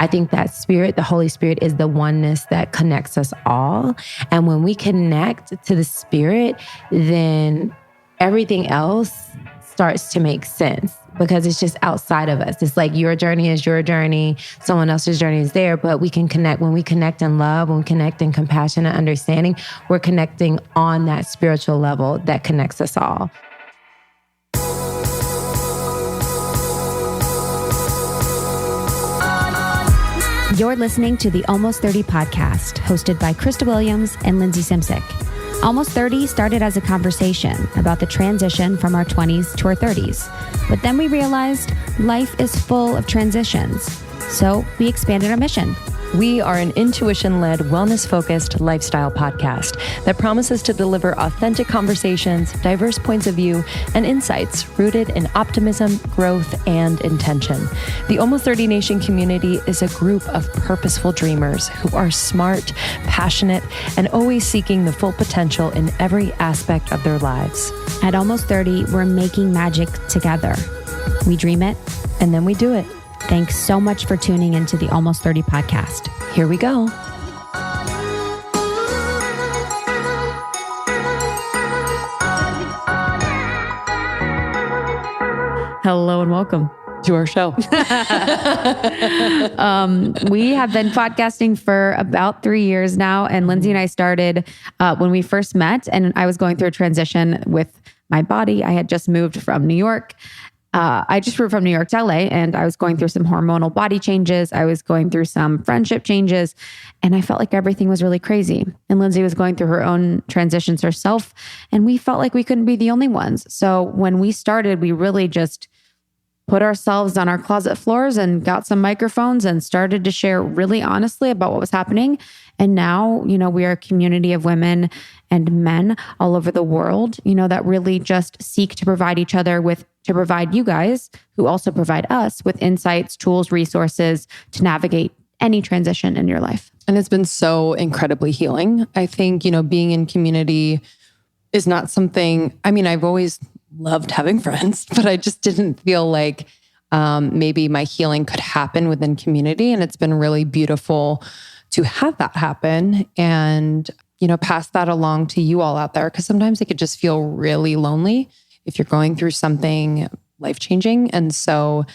I think that spirit, the Holy Spirit, is the oneness that connects us all. And when we connect to the spirit, then everything else starts to make sense because it's just outside of us. It's like your journey is your journey. Someone else's journey is there, but we can connect. When we connect in love, when we connect in compassion and understanding, we're connecting on that spiritual level that connects us all. You're listening to the Almost 30 podcast, hosted by Krista Williams and Lindsay Simsick. Almost 30 started as a conversation about the transition from our 20s to our 30s. But then we realized life is full of transitions. So we expanded our mission. We are an intuition-led, wellness-focused lifestyle podcast that promises to deliver authentic conversations, diverse points of view, and insights rooted in optimism, growth, and intention. The Almost 30 Nation community is a group of purposeful dreamers who are smart, passionate, and always seeking the full potential in every aspect of their lives. At Almost 30, we're making magic together. We dream it, and then we do it. Thanks so much for tuning into the Almost 30 podcast. Here we go. Hello and welcome to our show. We have been podcasting for about 3 years now. And Lindsay and I started when we first met, and I was going through a transition with my body. I had just moved from New York. I just moved from New York to LA, and I was going through some hormonal body changes. I was going through some friendship changes, and I felt like everything was really crazy. And Lindsay was going through her own transitions herself, and we felt like we couldn't be the only ones. So when we started, we really just put ourselves on our closet floors and got some microphones and started to share really honestly about what was happening. And now, we are a community of women and men all over the world, that really just seek to provide each other to provide you guys, who also provide us with insights, tools, resources to navigate any transition in your life. And it's been so incredibly healing. I think, being in community is not something, I've always loved having friends, but I just didn't feel like maybe my healing could happen within community. And it's been really beautiful to have that happen and, pass that along to you all out there. Because sometimes it could just feel really lonely if you're going through something life-changing. And so,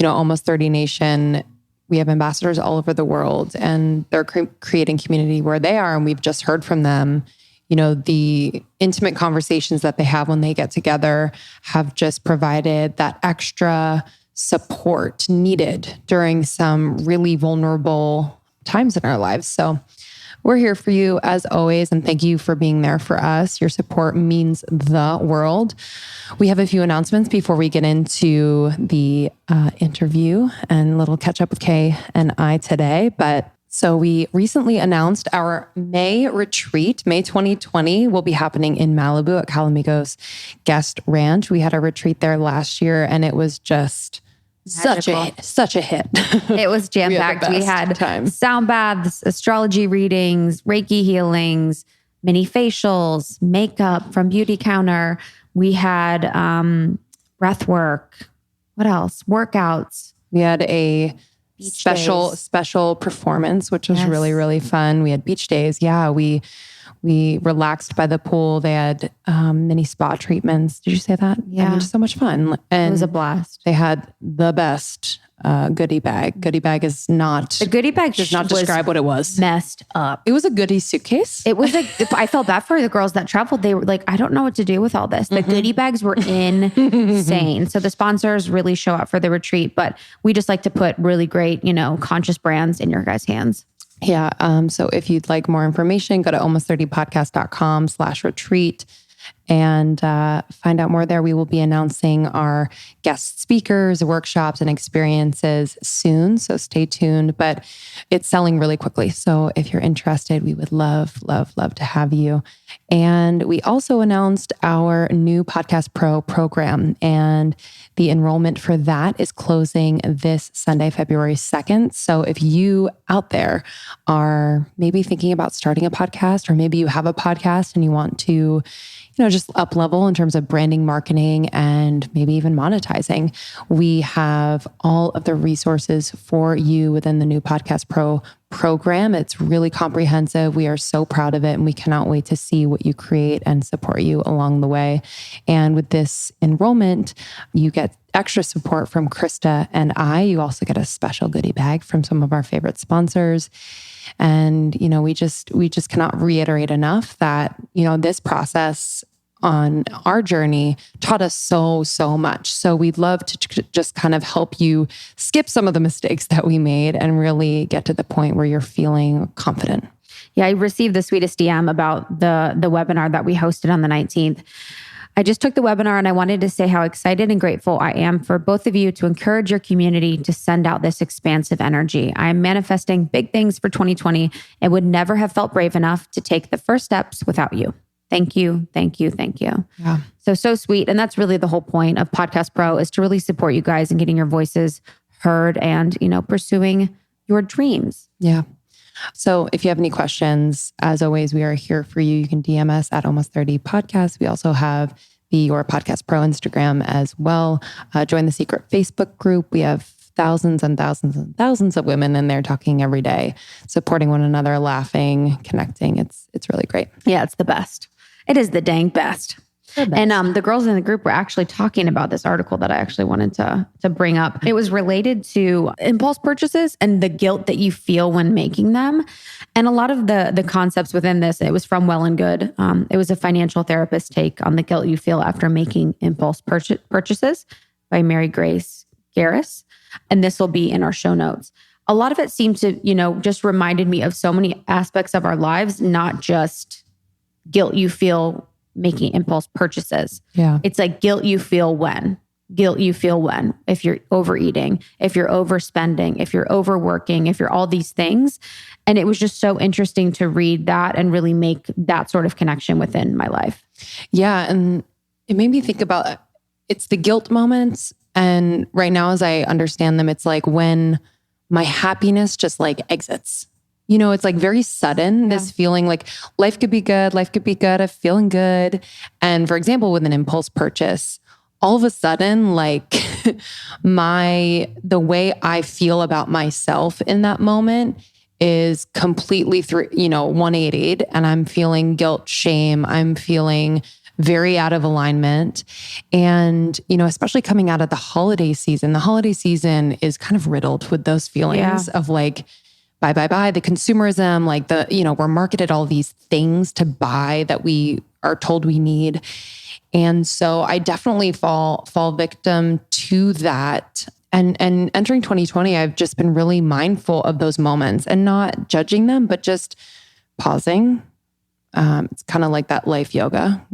Almost 30 Nation, we have ambassadors all over the world, and they're creating community where they are. And we've just heard from them, the intimate conversations that they have when they get together have just provided that extra support needed during some really vulnerable times in our lives. So we're here for you as always. And thank you for being there for us. Your support means the world. We have a few announcements before we get into the interview and little catch up with Kay and I today. So we recently announced our May retreat. May 2020 will be happening in Malibu at Calamigos Guest Ranch. We had a retreat there last year, and it was just such a hit. It was jam-packed. We had sound baths, astrology readings, Reiki healings, mini facials, makeup from Beauty Counter. We had breath work. What else? Workouts. We had a special performance, which was really, really fun. We had beach days. Yeah, we relaxed by the pool. They had mini spa treatments. Did you say that? Yeah. Just so much fun. And it was a blast. They had the best goodie bag. Goodie bag is not... The goodie bag does not describe what it was. Messed up. It was a goodie suitcase. It was I felt bad for the girls that traveled. They were like, I don't know what to do with all this. The goodie bags were insane. So the sponsors really show up for the retreat, but we just like to put really great, conscious brands in your guys' hands. Yeah. So if you'd like more information, go to almost30podcast.com/retreat and find out more there. We will be announcing our guest speakers, workshops, and experiences soon. So stay tuned, but it's selling really quickly. So if you're interested, we would love to have you. And we also announced our new Podcast Pro program, and the enrollment for that is closing this Sunday, February 2nd. So if you out there are maybe thinking about starting a podcast, or maybe you have a podcast and you want to, just up level in terms of branding, marketing, and maybe even monetizing. We have all of the resources for you within the new Podcast Pro program. It's really comprehensive. We are so proud of it, and we cannot wait to see what you create and support you along the way. And with this enrollment, you get extra support from Krista and I. You also get a special goodie bag from some of our favorite sponsors. And, we just cannot reiterate enough that, this process on our journey taught us so much. So we'd love to just kind of help you skip some of the mistakes that we made and really get to the point where you're feeling confident. Yeah, I received the sweetest DM about the webinar that we hosted on the 19th. I just took the webinar and I wanted to say how excited and grateful I am for both of you to encourage your community to send out this expansive energy. I am manifesting big things for 2020 and would never have felt brave enough to take the first steps without you. Thank you, thank you, thank you. Yeah. So sweet. And that's really the whole point of Podcast Pro, is to really support you guys in getting your voices heard and, pursuing your dreams. Yeah. So if you have any questions, as always, we are here for you. You can DM us at Almost 30 Podcast. We also have the Your Podcast Pro Instagram as well. Join the secret Facebook group. We have thousands and thousands and thousands of women in there talking every day, supporting one another, laughing, connecting. It's really great. Yeah, it's the best. It is the dang best. And the girls in the group were actually talking about this article that I actually wanted to bring up. It was related to impulse purchases and the guilt that you feel when making them. And a lot of the concepts within this, it was from Well and Good. It was a financial therapist take on the guilt you feel after making impulse purchases by Mary Grace Garris. And this will be in our show notes. A lot of it seemed to, just reminded me of so many aspects of our lives, not just guilt you feel making impulse purchases. Yeah. It's like guilt you feel when. If you're overeating, if you're overspending, if you're overworking, if you're all these things. And it was just so interesting to read that and really make that sort of connection within my life. Yeah. And it made me think about, it's the guilt moments. And right now, as I understand them, it's like when my happiness just like exits. It's like very sudden, this feeling like life could be good. I'm feeling good. And for example, with an impulse purchase, all of a sudden, like the way I feel about myself in that moment is completely 180'd, and I'm feeling guilt, shame. I'm feeling very out of alignment. And, especially coming out of the holiday season is kind of riddled with those feelings of like, buy, the consumerism, like we're marketed all these things to buy that we are told we need. And so I definitely fall victim to that. And entering 2020, I've just been really mindful of those moments and not judging them, but just pausing. It's kind of like that life yoga,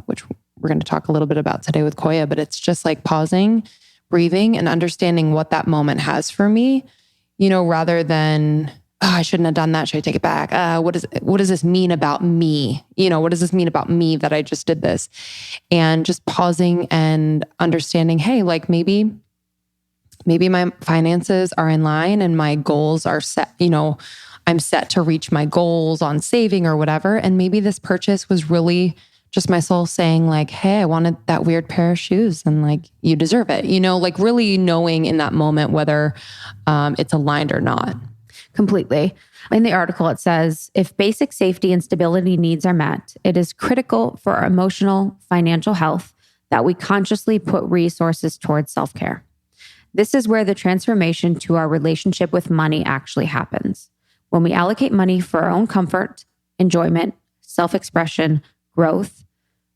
which we're going to talk a little bit about today with Koya, but it's just like pausing, breathing, and understanding what that moment has for me. Rather than, I shouldn't have done that. Should I take it back? What does this mean about me? What does this mean about me that I just did this? And just pausing and understanding, hey, like maybe my finances are in line and my goals are set, I'm set to reach my goals on saving or whatever. And maybe this purchase was really just my soul saying like, hey, I wanted that weird pair of shoes and like, you deserve it. Like really knowing in that moment whether it's aligned or not. Completely. In the article, it says, if basic safety and stability needs are met, it is critical for our emotional, financial health that we consciously put resources towards self-care. This is where the transformation to our relationship with money actually happens. When we allocate money for our own comfort, enjoyment, self-expression, growth,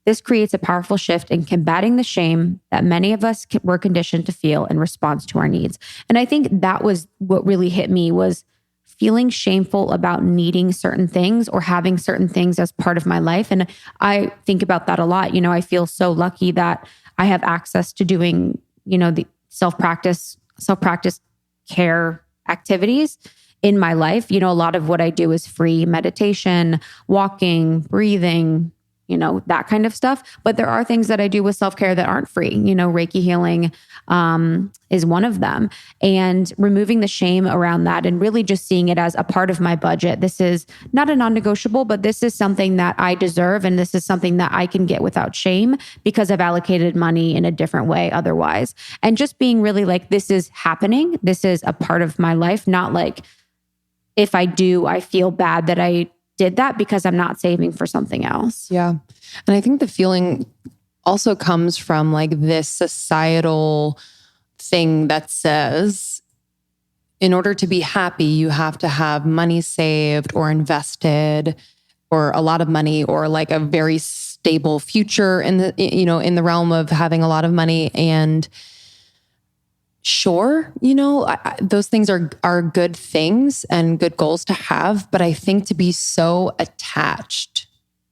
this creates a powerful shift in combating the shame that many of us were conditioned to feel in response to our needs. And I think that was what really hit me, was feeling shameful about needing certain things or having certain things as part of my life. And I think about that a lot. I feel so lucky that I have access to doing, the self-practice care activities in my life. A lot of what I do is free meditation, walking, breathing, that kind of stuff. But there are things that I do with self-care that aren't free. Reiki healing is one of them. And removing the shame around that and really just seeing it as a part of my budget. This is not a non-negotiable, but this is something that I deserve. And this is something that I can get without shame because I've allocated money in a different way otherwise. And just being really like, this is happening. This is a part of my life. Not like, if I do, I feel bad that I did that because I'm not saving for something else. Yeah. And I think the feeling also comes from like this societal thing that says, in order to be happy, you have to have money saved or invested or a lot of money or like a very stable future in the realm of having a lot of money. And sure, those things are good things and good goals to have. But I think to be so attached,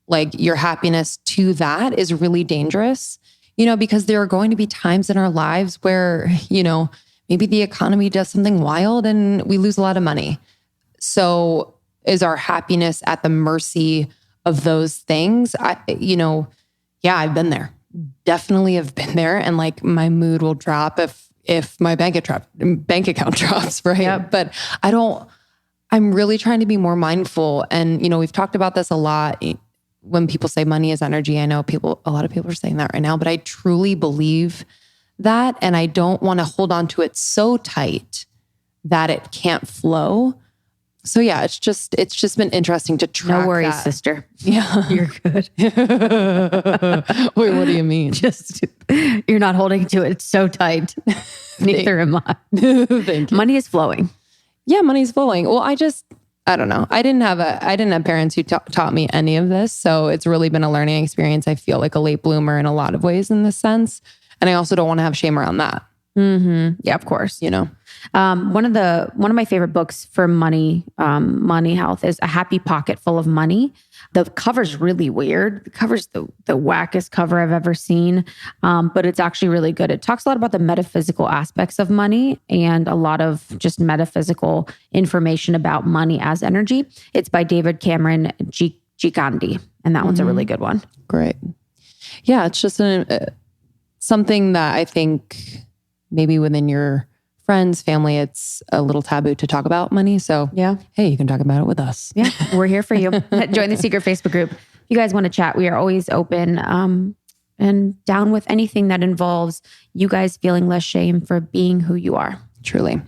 like your happiness to that is really dangerous, because there are going to be times in our lives where, maybe the economy does something wild and we lose a lot of money. So is our happiness at the mercy of those things? I've been there. Definitely have been there. And like my mood will drop if my bank account drops, right? Yep. But I'm really trying to be more mindful. And, we've talked about this a lot. When people say money is energy, I know a lot of people are saying that right now, but I truly believe that. And I don't want to hold on to it so tight that it can't flow. So yeah, it's just been interesting to track. No worries, that. sister. Yeah. You're good. Wait, what do you mean? Just, you're not holding to it so tight. Neither am I. Thank you. Money is flowing. Yeah, money's flowing. Well, I don't know. I didn't have parents who taught me any of this. So it's really been a learning experience. I feel like a late bloomer in a lot of ways in this sense. And I also don't want to have shame around that. Mm-hmm. Yeah, of course. One of my favorite books for money health is A Happy Pocket Full of Money. The cover's really weird. The cover's the wackest cover I've ever seen. But it's actually really good. It talks a lot about the metaphysical aspects of money and a lot of just metaphysical information about money as energy. It's by David Cameron Gandhi. And that one's a really good one. Great. Yeah, it's just something that I think maybe within your friends, family, it's a little taboo to talk about money. So yeah, hey, you can talk about it with us. Yeah, we're here for you. Join the secret Facebook group. If you guys want to chat, we are always open and down with anything that involves you guys feeling less shame for being who you are. Truly.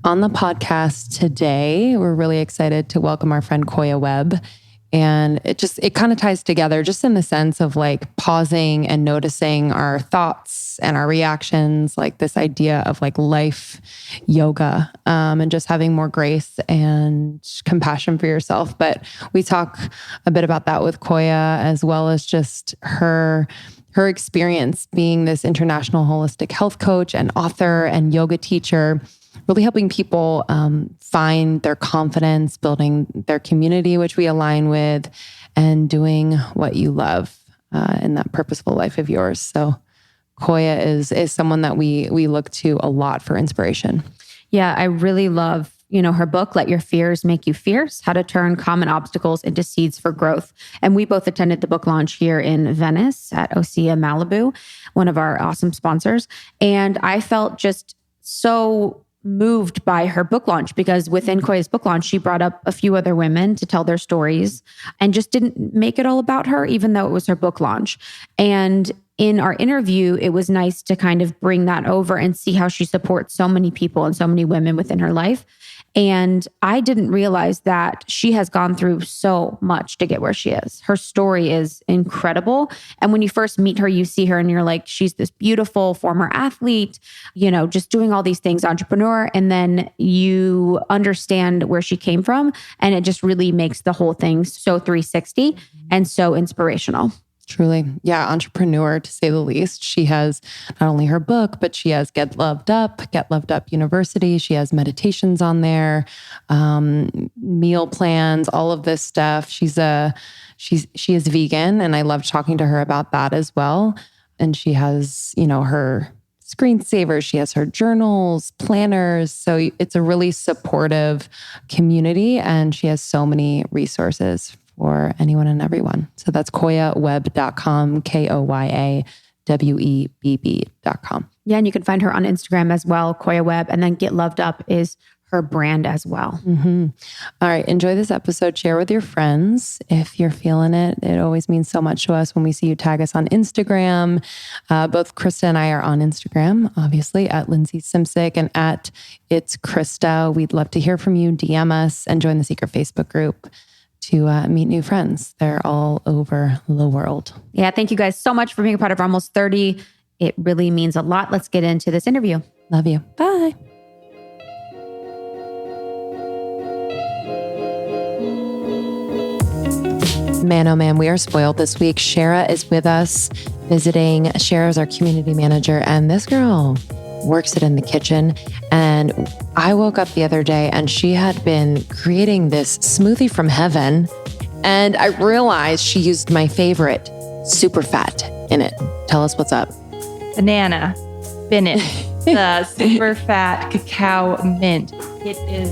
On the podcast today, we're really excited to welcome our friend Koya Webb. And it kind of ties together just in the sense of like pausing and noticing our thoughts and our reactions, like this idea of like life yoga, and just having more grace and compassion for yourself. But we talk a bit about that with Koya, as well as just her experience being this international holistic health coach and author and yoga teacher, really helping people find their confidence, building their community, which we align with, and doing what you love in that purposeful life of yours. So Koya is someone that we look to a lot for inspiration. Yeah, I really love, her book, Let Your Fears Make You Fierce, How to Turn Common Obstacles into Seeds for Growth. And we both attended the book launch here in Venice at Osea Malibu, one of our awesome sponsors. And I felt just so moved by her book launch because within Koya's book launch, she brought up a few other women to tell their stories and just didn't make it all about her, even though it was her book launch. And in our interview, it was nice to kind of bring that over and see how she supports so many people and so many women within her life. And I didn't realize that she has gone through so much to get where she is. Her story is incredible. And when you first meet her, you see her and you're like, she's this beautiful former athlete, just doing all these things, entrepreneur. And then you understand where she came from. And it just really makes the whole thing so 360 and so inspirational. Truly. Yeah. Entrepreneur, to say the least. She has not only her book, but she has Get Loved Up University. She has meditations on there, meal plans, all of this stuff. She is vegan, and I love talking to her about that as well. And she has, her screensavers. She has her journals, planners. So it's a really supportive community, and she has so many resources for anyone and everyone. So that's koyawebb.com, KOYAWEBB.com. Yeah, and you can find her on Instagram as well, Koya Webb, and then Get Loved Up is her brand as well. All right. Enjoy this episode. Share with your friends if you're feeling it. It always means so much to us when we see you tag us on Instagram. Both Krista and I are on Instagram, obviously, at Lindsay Simsick and at It's Krista. We'd love to hear from you. DM us and join the secret Facebook group to meet new friends. They're all over the world. Yeah, thank you guys so much for being a part of Almost 30. It really means a lot. Let's get into this interview. Love you. Bye. Man, oh man, we are spoiled this week. Shara is with us visiting. Shara is our community manager, and this girl works it in the kitchen. And I woke up the other day and she had been creating this smoothie from heaven. And I realized she used my favorite, super fat, in it. Tell us what's up. Banana, spinach, the super fat cacao mint. It is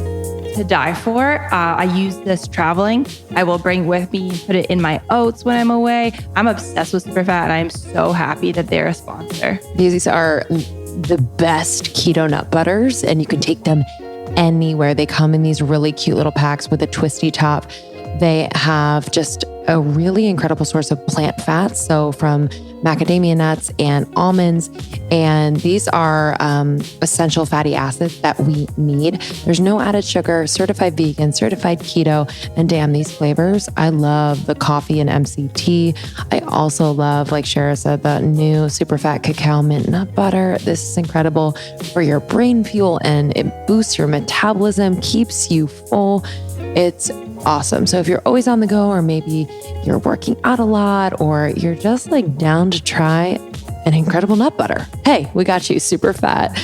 to die for. I use this traveling. I will bring with me, put it in my oats when I'm away. I'm obsessed with super fat and I'm so happy that they're a sponsor. These are the best keto nut butters and you can take them anywhere. They come in these really cute little packs with a twisty top. They have just a really incredible source of plant fats. So from macadamia nuts and almonds. And these are essential fatty acids that we need. There's no added sugar, certified vegan, certified keto, and damn, these flavors. I love the coffee and MCT. I also love, like Shara said, the new super fat cacao mint nut butter. This is incredible for your brain fuel and it boosts your metabolism, keeps you full. It's awesome. So if you're always on the go, or maybe you're working out a lot, or you're just like down to try an incredible nut butter, hey, we got you. Super fat.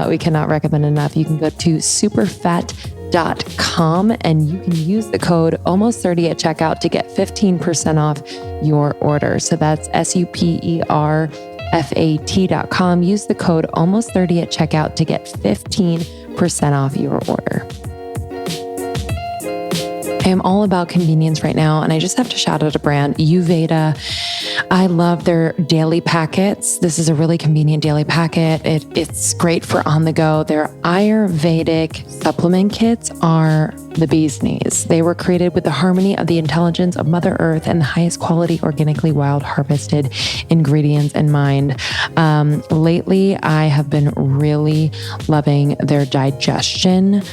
We cannot recommend enough. You can go to superfat.com and you can use the code almost30 at checkout to get 15% off your order. So that's superfat.com. Use the code almost30 at checkout to get 15% off your order. I am all about convenience right now, and I just have to shout out a brand, Uveda. I love their daily packets. This is a really convenient daily packet. It's great for on the go. Their Ayurvedic supplement kits are the bee's knees. They were created with the harmony of the intelligence of Mother Earth and the highest quality organically wild harvested ingredients in mind. Lately, I have been really loving their digestion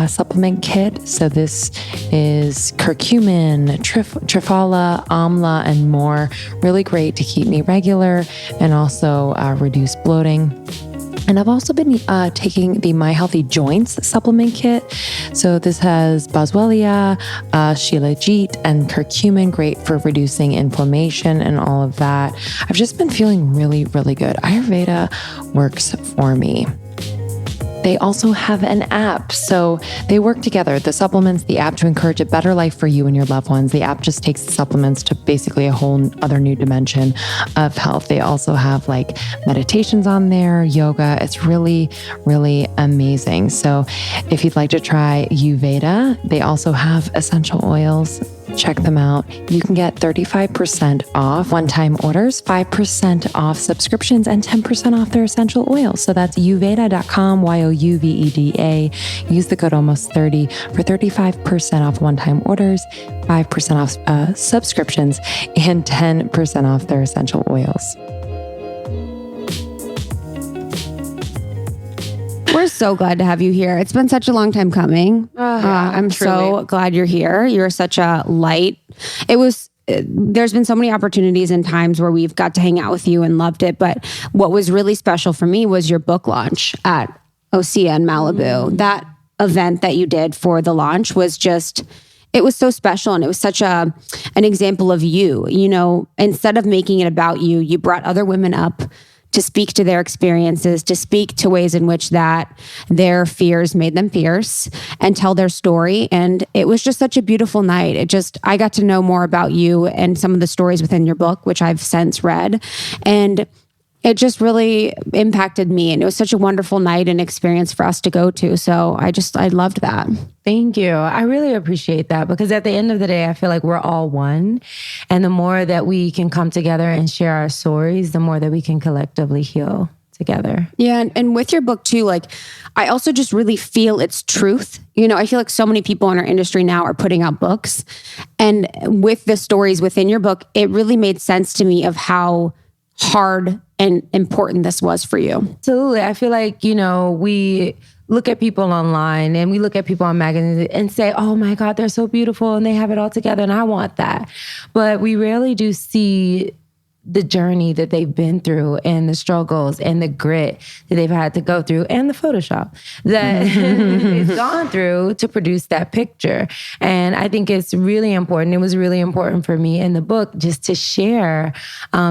supplement kit. So this is curcumin, triphala, amla, and more. Really great to keep me regular and also reduce bloating. And I've also been taking the My Healthy Joints supplement kit. So this has boswellia, shilajit, and curcumin, great for reducing inflammation and all of that. I've just been feeling really, really good. Ayurveda works for me. They also have an app. So they work together, the supplements, the app, to encourage a better life for you and your loved ones. The app just takes the supplements to basically a whole other new dimension of health. They also have like meditations on there, yoga. It's really, really amazing. So if you'd like to try Uveda, they also have essential oils. Check them out. You can get 35% off one-time orders, 5% off subscriptions, and 10% off their essential oils. So that's uveda.com, YOUVEDA. Use the code almost30 for 35% off one-time orders, 5% off subscriptions, and 10% off their essential oils. We're so glad to have you here. It's been such a long time coming. I'm so glad you're here. You're such a light. There's been so many opportunities and times where we've got to hang out with you and loved it. But what was really special for me was your book launch at Osea in Malibu. That event that you did for the launch was just, it was so special. And it was such an example of you, instead of making it about you, you brought other women up to speak to their experiences, to speak to ways in which that their fears made them fierce and tell their story. And it was just such a beautiful night. I got to know more about you and some of the stories within your book, which I've since read. And it just really impacted me. And it was such a wonderful night and experience for us to go to. So I loved that. Thank you. I really appreciate that because at the end of the day, I feel like we're all one. And the more that we can come together and share our stories, the more that we can collectively heal together. Yeah. And with your book too, like I also just really feel its truth. I feel like so many people in our industry now are putting out books. And with the stories within your book, it really made sense to me of how hard and important this was for you. Absolutely. I feel like, we look at people online and we look at people on magazines and say, oh my God, they're so beautiful and they have it all together and I want that. But we rarely do see the journey that they've been through and the struggles and the grit that they've had to go through and the Photoshop that they've gone through to produce that picture. And I think it's really important. It was really important for me in the book just to share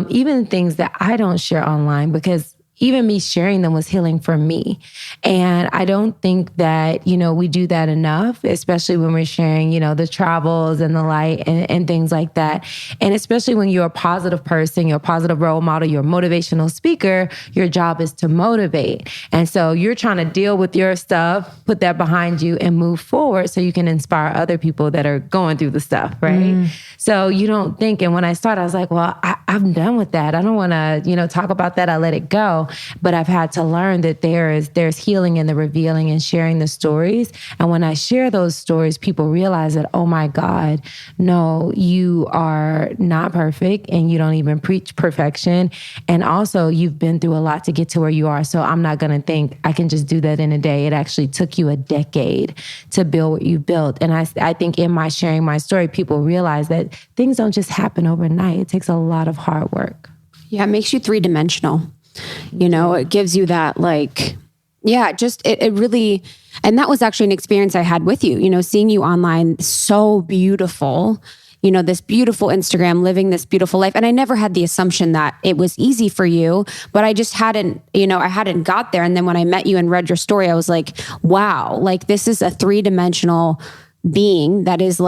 even things that I don't share online because even me sharing them was healing for me. And I don't think that, we do that enough, especially when we're sharing, the travels and the light and things like that. And especially when you're a positive person, you're a positive role model, you're a motivational speaker, your job is to motivate. And so you're trying to deal with your stuff, put that behind you and move forward so you can inspire other people that are going through the stuff, right? So you don't think, and when I started, I was like, well, I'm done with that. I don't want to, talk about that. I let it go. But I've had to learn that there's healing in the revealing and sharing the stories. And when I share those stories, people realize that, oh my God, no, you are not perfect and you don't even preach perfection. And also you've been through a lot to get to where you are. So I'm not going to think I can just do that in a day. It actually took you a decade to build what you built. And I think in my sharing my story, people realize that things don't just happen overnight. It takes a lot of hard work. Yeah, it makes you three-dimensional. It gives you that it really, and that was actually an experience I had with you, seeing you online, so beautiful, this beautiful Instagram, living this beautiful life. And I never had the assumption that it was easy for you, but I just hadn't, I hadn't got there. And then when I met you and read your story, I was like, wow, like this is a three-dimensional being that is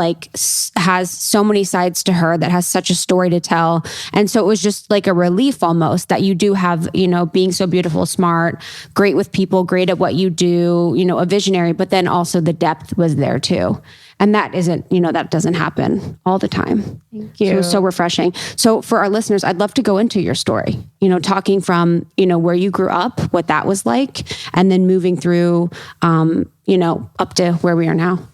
has so many sides to her, that has such a story to tell. And so it was just like a relief almost that you do have, being so beautiful, smart, great with people, great at what you do, a visionary, but then also the depth was there too. And that isn't, that doesn't happen all the time. Thank you. So it was so refreshing. So for our listeners, I'd love to go into your story, talking from, where you grew up, what that was like, and then moving through, up to where we are now.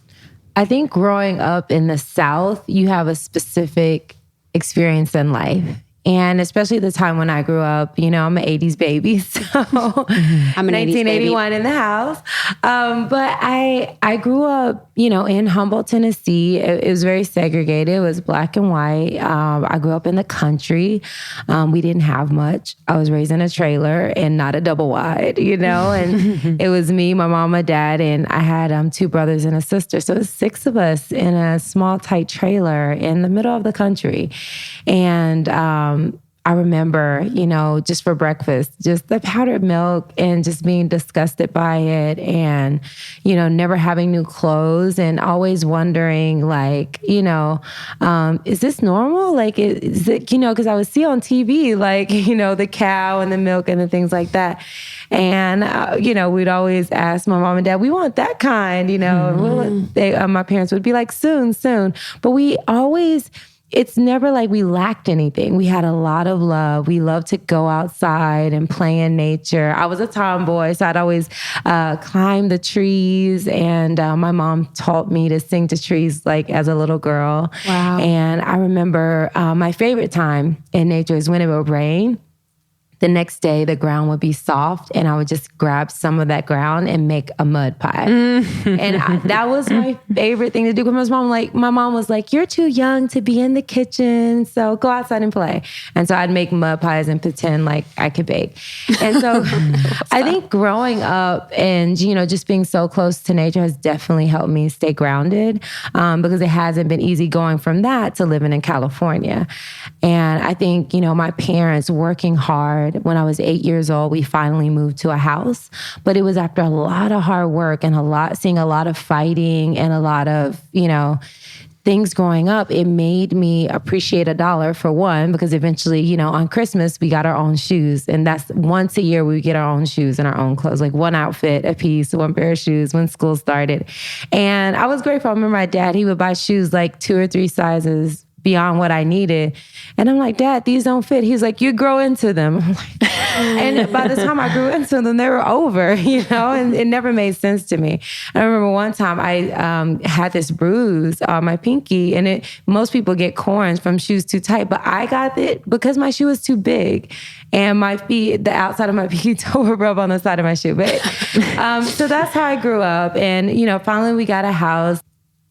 I think growing up in the South, you have a specific experience in life. And especially the time when I grew up, I'm an 80s baby. So I'm an 1981 in the house. But I grew up, in Humboldt, Tennessee. It was very segregated. It was black and white. I grew up in the country. We didn't have much. I was raised in a trailer and not a double wide, and it was me, my mom, my dad, and I had 2 brothers and a sister. So it was 6 of us in a small, tight trailer in the middle of the country. And I remember, just for breakfast, just the powdered milk and just being disgusted by it and, never having new clothes and always wondering is this normal? Is it, because I would see on TV, the cow and the milk and the things like that. And, we'd always ask my mom and dad, we want that kind, my parents would be like, soon. But we always... It's never like we lacked anything. We had a lot of love. We loved to go outside and play in nature. I was a tomboy, so I'd always climb the trees. And my mom taught me to sing to trees as a little girl. Wow. And I remember my favorite time in nature is when it would rain. The next day, the ground would be soft, and I would just grab some of that ground and make a mud pie. And that was my favorite thing to do. Because my mom was like, "You're too young to be in the kitchen, so go outside and play." And so I'd make mud pies and pretend like I could bake. And so I think growing up and just being so close to nature has definitely helped me stay grounded because it hasn't been easy going from that to living in California. And I think my parents working hard. When I was 8 years old, we finally moved to a house, but it was after a lot of hard work and seeing a lot of fighting and a lot of, things growing up, it made me appreciate $1 for one, because eventually, you know, on Christmas, we got our own shoes. And that's once a year we get our own shoes and our own clothes, like one outfit a piece, one pair of shoes when school started. And I was grateful. I remember my dad, he would buy shoes like 2 or 3 sizes beyond what I needed. And I'm like, Dad, these don't fit. He's like, you grow into them. I'm like, and by the time I grew into them, they were over, you know, and it never made sense to me. I remember one time I had this bruise on my pinky, and most people get corns from shoes too tight, but I got it because my shoe was too big, and my feet, the outside of my pinky toe would rub on the side of my shoe. But so that's how I grew up. And, you know, finally we got a house.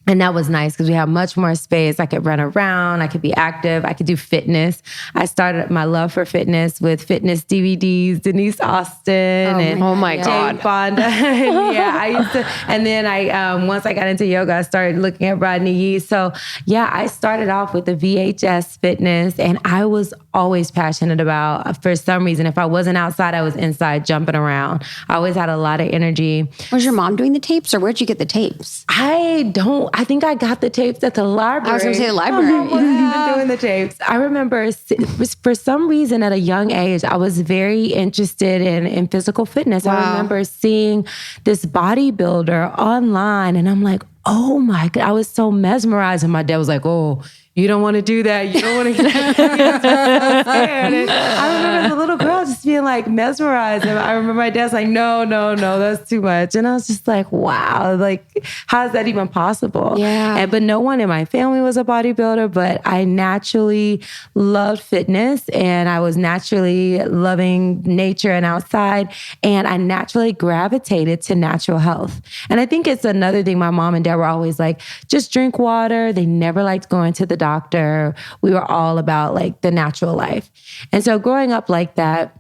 And that was nice because we had much more space. I could run around. I could be active. I could do fitness. I started my love for fitness with fitness DVDs, Denise Austin and oh my God. Jane Fonda. Yeah, I used to. And then once I got into yoga, I started looking at Rodney Yee. So yeah, I started off with the VHS fitness, and I was always passionate about, for some reason, if I wasn't outside, I was inside jumping around. I always had a lot of energy. Was your mom doing the tapes, or where'd you get the tapes? I think I got the tapes at the library. I was going to say the library. I wasn't even doing the tapes. I remember for some reason at a young age, I was very interested in physical fitness. Wow. I remember seeing this bodybuilder online, and I'm like, oh my God, I was so mesmerized. And my dad was like, oh, you don't want to do that. You don't want to get and I remember as a little girl just being like mesmerized. And I remember my dad's like, no, that's too much. And I was just like, wow, like, how is that even possible? Yeah. But no one in my family was a bodybuilder, but I naturally loved fitness, and I was naturally loving nature and outside. And I naturally gravitated to natural health. And I think it's another thing. My mom and dad were always like, just drink water. They never liked going to the doctor. We were all about like the natural life. And so growing up like that,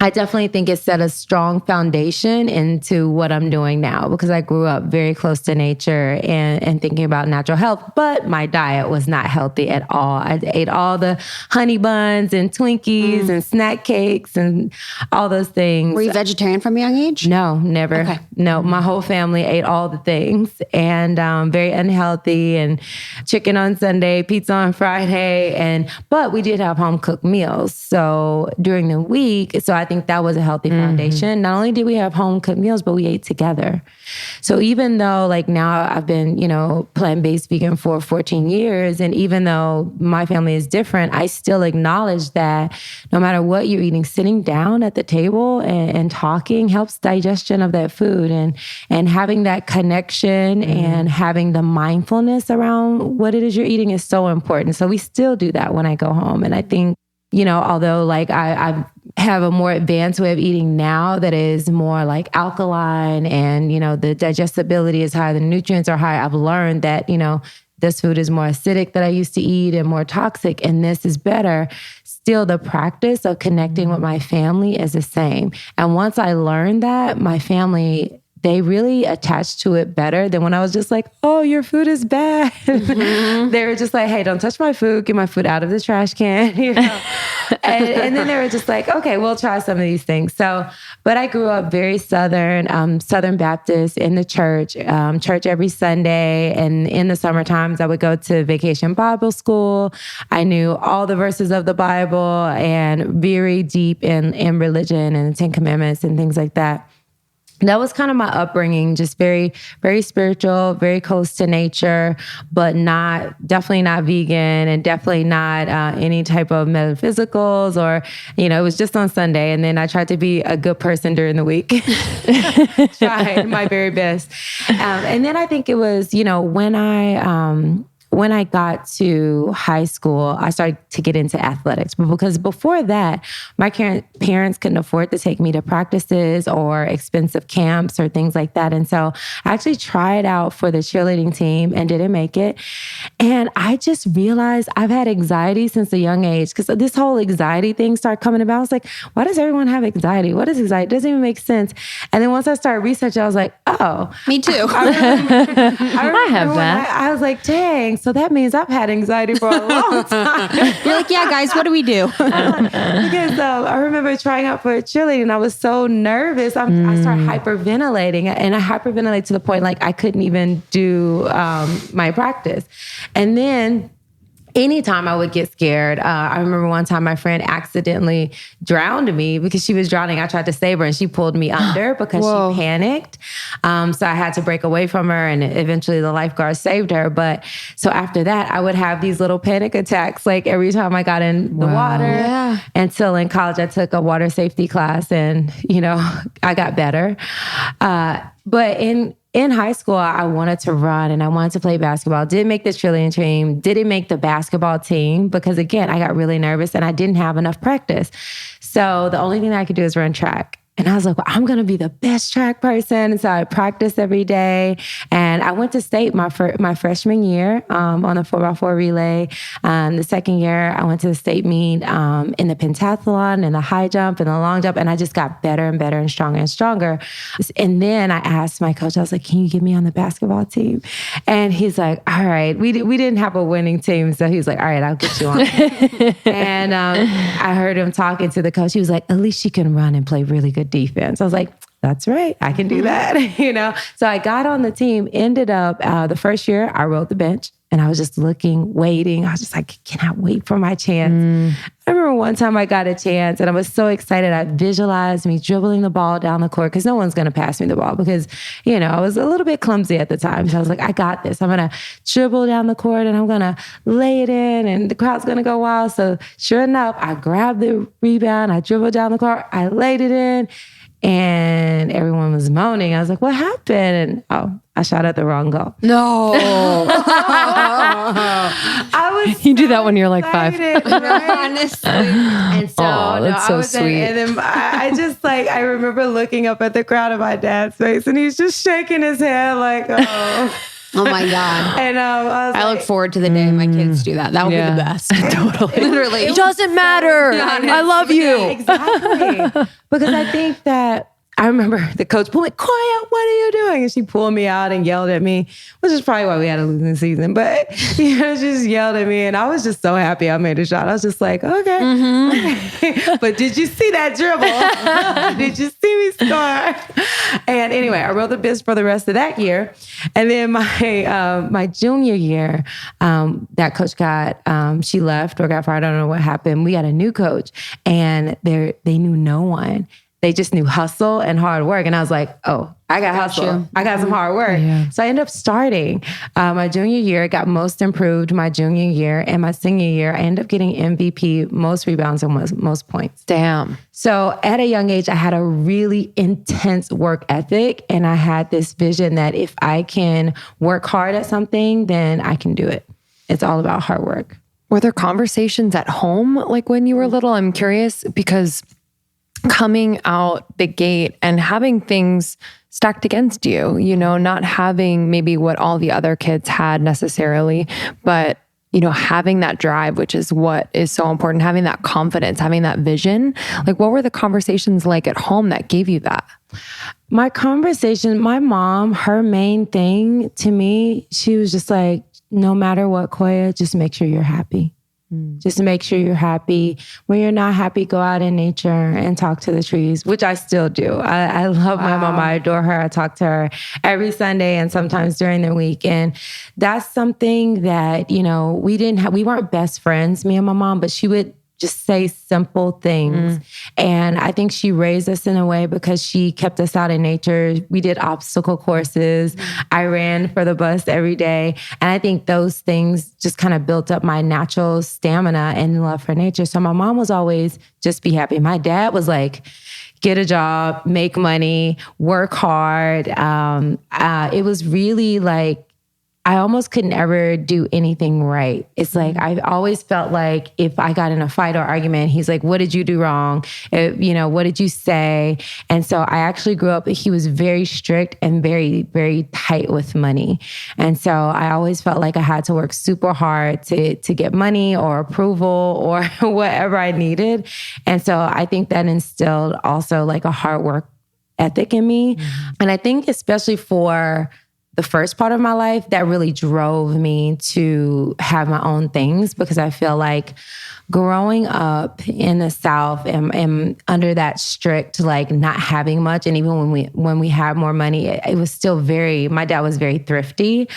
I definitely think it set a strong foundation into what I'm doing now, because I grew up very close to nature and thinking about natural health, but my diet was not healthy at all. I ate all the honey buns and Twinkies and snack cakes and all those things. Were you vegetarian from a young age? No, never. Okay. No, my whole family ate all the things, and very unhealthy, and chicken on Sunday, pizza on Friday, but we did have home cooked meals. So during the week, so I think that was a healthy foundation. Not only did we have home cooked meals, but we ate together. So even though like now I've been, you know, plant-based vegan for 14 years, and even though my family is different, I still acknowledge that no matter what you're eating, sitting down at the table and talking helps digestion of that food, and having that connection and having the mindfulness around what it is you're eating is so important. So we still do that when I go home. And I think, you know, although like I have a more advanced way of eating now that is more like alkaline, and, you know, the digestibility is high, the nutrients are high, I've learned that, you know, this food is more acidic than I used to eat and more toxic, and this is better. Still, the practice of connecting with my family is the same. And once I learned that, my family, they really attached to it better than when I was just like, oh, your food is bad. They were just like, hey, don't touch my food. Get my food out of the trash can. You know? and then they were just like, okay, we'll try some of these things. So, but I grew up very Southern Baptist in the church every Sunday. And in the summer times, I would go to Vacation Bible School. I knew all the verses of the Bible and very deep in religion and the 10 Commandments and things like that. That was kind of my upbringing, just very, very spiritual, very close to nature, but definitely not vegan, and definitely not any type of metaphysicals, or, you know, it was just on Sunday. And then I tried to be a good person during the week. Tried my very best. And then I think it was, you know, when I got to high school, I started to get into athletics. But because before that, my parents couldn't afford to take me to practices or expensive camps or things like that. And so I actually tried out for the cheerleading team and didn't make it. And I just realized I've had anxiety since a young age, because this whole anxiety thing started coming about. I was like, why does everyone have anxiety? What is anxiety? It doesn't even make sense. And then once I started researching, I was like, oh. Me too. I remember I have that. I was like, dang. So that means I've had anxiety for a long time. You're like, yeah, guys, what do we do? Because I remember trying out for cheerleading and I was so nervous. I started hyperventilating, and I hyperventilated to the point like I couldn't even do my practice. And then anytime I would get scared, I remember one time my friend accidentally drowned me because she was drowning. I tried to save her and she pulled me under because she panicked. So I had to break away from her, and eventually the lifeguard saved her. But so after that, I would have these little panic attacks like every time I got in the water. Until in college, I took a water safety class and, I got better. But in high school, I wanted to run and I wanted to play basketball. Didn't make the cheerleading team. Didn't make the basketball team because, again, I got really nervous and I didn't have enough practice. So the only thing I could do is run track. And I was like, well, I'm going to be the best track person. And so I practiced every day. And I went to state my freshman year on a 4x4 relay. The second year, I went to the state meet in the pentathlon and the high jump and the long jump. And I just got better and better and stronger. And then I asked my coach, I was like, can you get me on the basketball team? And he's like, all right. We didn't have a winning team. So he was like, all right, I'll get you on. And I heard him talking to the coach. He was like, at least she can run and play really good defense. I was like, that's right. I can do that. So I got on the team, ended up the first year I rode the bench and I was just looking, waiting. I was just like, cannot wait for my chance. I remember one time I got a chance and I was so excited. I visualized me dribbling the ball down the court because no one's going to pass me the ball because, I was a little bit clumsy at the time. So I was like, I got this. I'm going to dribble down the court and I'm going to lay it in and the crowd's going to go wild. So sure enough, I grabbed the rebound. I dribbled down the court. I laid it in. And everyone was moaning. I was like, what happened? And I shot at the wrong goal. No. I was You do that when you're like 5. right? Honestly. And so that's so sweet. And then I just I remember looking up at the crowd of my dad's face and he's just shaking his head like, oh. Oh my God. And I look forward to the day my kids do that. That would be the best. Totally. Literally. It doesn't matter. I love you. Yeah, exactly. Because I think that I remember the coach pulled me, Koya, what are you doing? And she pulled me out and yelled at me, which is probably why we had a losing season. But, just yelled at me. And I was just so happy I made a shot. I was just like, okay. But did you see that dribble? Did you see me score? And anyway, I rode the bench for the rest of that year. And then my junior year, that coach she left or got fired. I don't know what happened. We got a new coach and they knew no one. They just knew hustle and hard work. And I was like, oh, I got hustle. I got some hard work. Yeah. So I ended up starting my junior year, got most improved my junior year. And my senior year, I ended up getting MVP, most rebounds and most points. Damn. So at a young age, I had a really intense work ethic. And I had this vision that if I can work hard at something, then I can do it. It's all about hard work. Were there conversations at home like when you were little? I'm curious because coming out the gate and having things stacked against you, not having maybe what all the other kids had necessarily, but, having that drive, which is what is so important, having that confidence, having that vision. Like, what were the conversations like at home that gave you that? My mom, her main thing to me, she was just like, no matter what, Koya, just make sure you're happy. Just to make sure you're happy. When you're not happy, go out in nature and talk to the trees, which I still do. I love my mom. I adore her. I talk to her every Sunday and sometimes during the week. And that's something that, we weren't best friends, me and my mom, but she would just say simple things. And I think she raised us in a way because she kept us out in nature. We did obstacle courses. I ran for the bus every day. And I think those things just kind of built up my natural stamina and love for nature. So my mom was always just be happy. My dad was like, get a job, make money, work hard. It was really like, I almost couldn't ever do anything right. It's like, I always felt like if I got in a fight or argument, he's like, what did you do wrong? What did you say? And so I actually grew up, he was very strict and very, very tight with money. And so I always felt like I had to work super hard to get money or approval or whatever I needed. And so I think that instilled also like a hard work ethic in me. And I think especially for the first part of my life that really drove me to have my own things, because I feel like growing up in the South and under that strict, like not having much. And even when we had more money, it was still my dad was very thrifty.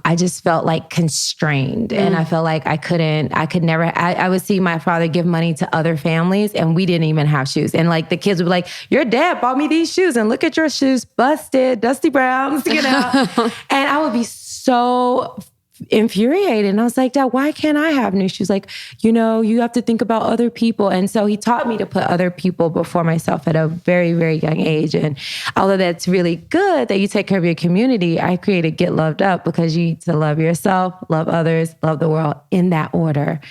I just felt like constrained. And I felt like I would see my father give money to other families and we didn't even have shoes. And like the kids would be like, your dad bought me these shoes and look at your shoes, busted, dusty browns, And I would be so infuriated. And I was like, Dad, why can't I have new shoes? Like, you have to think about other people. And so he taught me to put other people before myself at a very, very young age. And although that's really good that you take care of your community, I created Get Loved Up because you need to love yourself, love others, love the world in that order.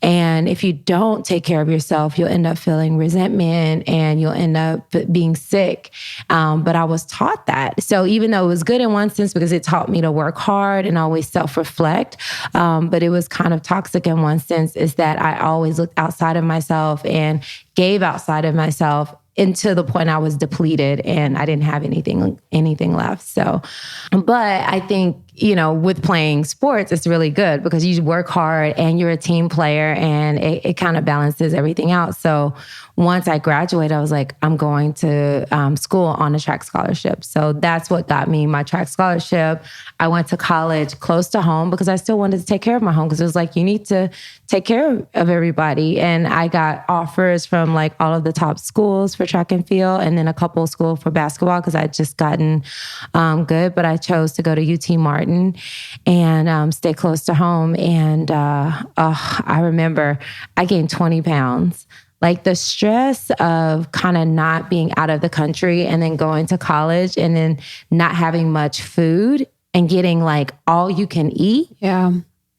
And if you don't take care of yourself, you'll end up feeling resentment and you'll end up being sick. But I was taught that. So even though it was good in one sense because it taught me to work hard and always self-reflect, but it was kind of toxic in one sense, is that I always looked outside of myself and gave outside of myself into the point I was depleted and I didn't have anything left. So, but I think, with playing sports, it's really good because you work hard and you're a team player and it kind of balances everything out. So once I graduated, I was like, I'm going to school on a track scholarship. So that's what got me my track scholarship. I went to college close to home because I still wanted to take care of my home, because it was like, you need to take care of everybody. And I got offers from like all of the top schools for track and field, and then a couple of schools for basketball because I'd just gotten good. But I chose to go to UT Martin and stay close to home. And I remember I gained 20 pounds. Like the stress of kind of not being out of the country and then going to college and then not having much food and getting like all you can eat. Yeah.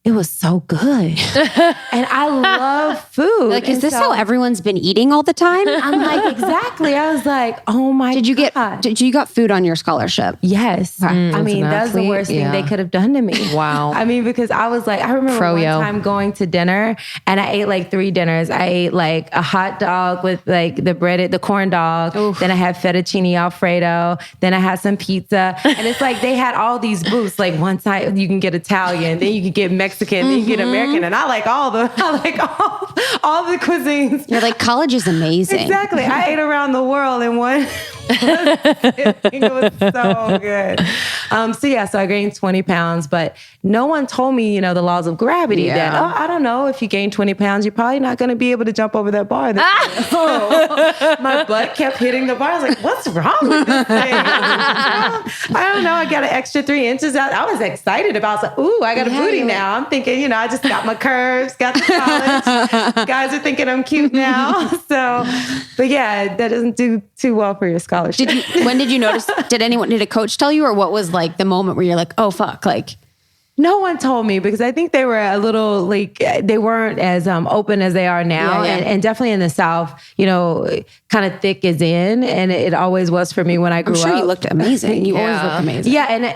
It was so good. And I love food. Like, is this how everyone's been eating all the time? I'm like, exactly. I was like, oh my God. Did you got food on your scholarship? Yes. I mean, that's the worst thing they could have done to me. Wow. I mean, because I was like, I remember one time going to dinner and I ate like 3 dinners. I ate like a hot dog with like the corn dog. Oof. Then I had fettuccine Alfredo. Then I had some pizza. And it's like, they had all these booths. Like one side you can get Italian, then you can get Mexican, then you get American. And I like all the cuisines. You're like, college is amazing. Exactly. I ate around the world in one. It was so good. So I gained 20 pounds, but no one told me, the laws of gravity that, I don't know, if you gain 20 pounds, you're probably not going to be able to jump over that bar. My butt kept hitting the bar. I was like, what's wrong with this thing? I don't know. I got an extra 3 inches out. I was excited about it. I was like, ooh, I got a booty now. I'm thinking, I just got my curves, got the college. Guys are thinking I'm cute now. So, but yeah, that doesn't do too well for your scholarship. When did you notice? Did a coach tell you, or what was like the moment where you're like, oh fuck, like? No one told me because I think they were a little like, they weren't as open as they are now. Yeah. And definitely in the South, kind of thick is in. And it always was for me when I grew up. I'm sure you looked amazing. You always looked amazing. Yeah. And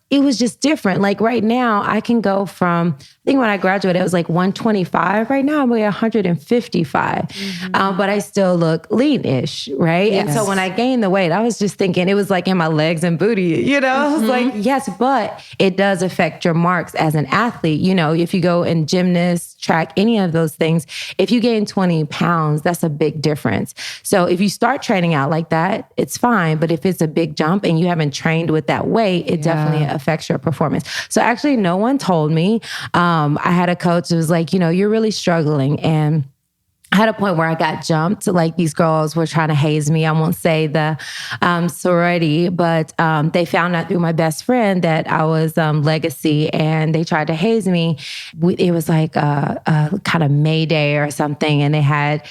it was just different. Like right now I can go from, I think when I graduated, it was like 125. Right now I'm weighing 155. But I still look lean-ish, right? Yes. And so when I gained the weight, I was just thinking it was like in my legs and booty, I was like, yes, but it does affect your marks as an athlete. If you go in gymnast, track, any of those things, if you gain 20 pounds, that's a big difference. So if you start training out like that, it's fine. But if it's a big jump and you haven't trained with that weight, it definitely affects your performance. So actually no one told me. I had a coach who was like, you're really struggling. And I had a point where I got jumped. Like these girls were trying to haze me. I won't say the sorority, but they found out through my best friend that I was legacy, and they tried to haze me. It was like a kind of May Day or something, and they had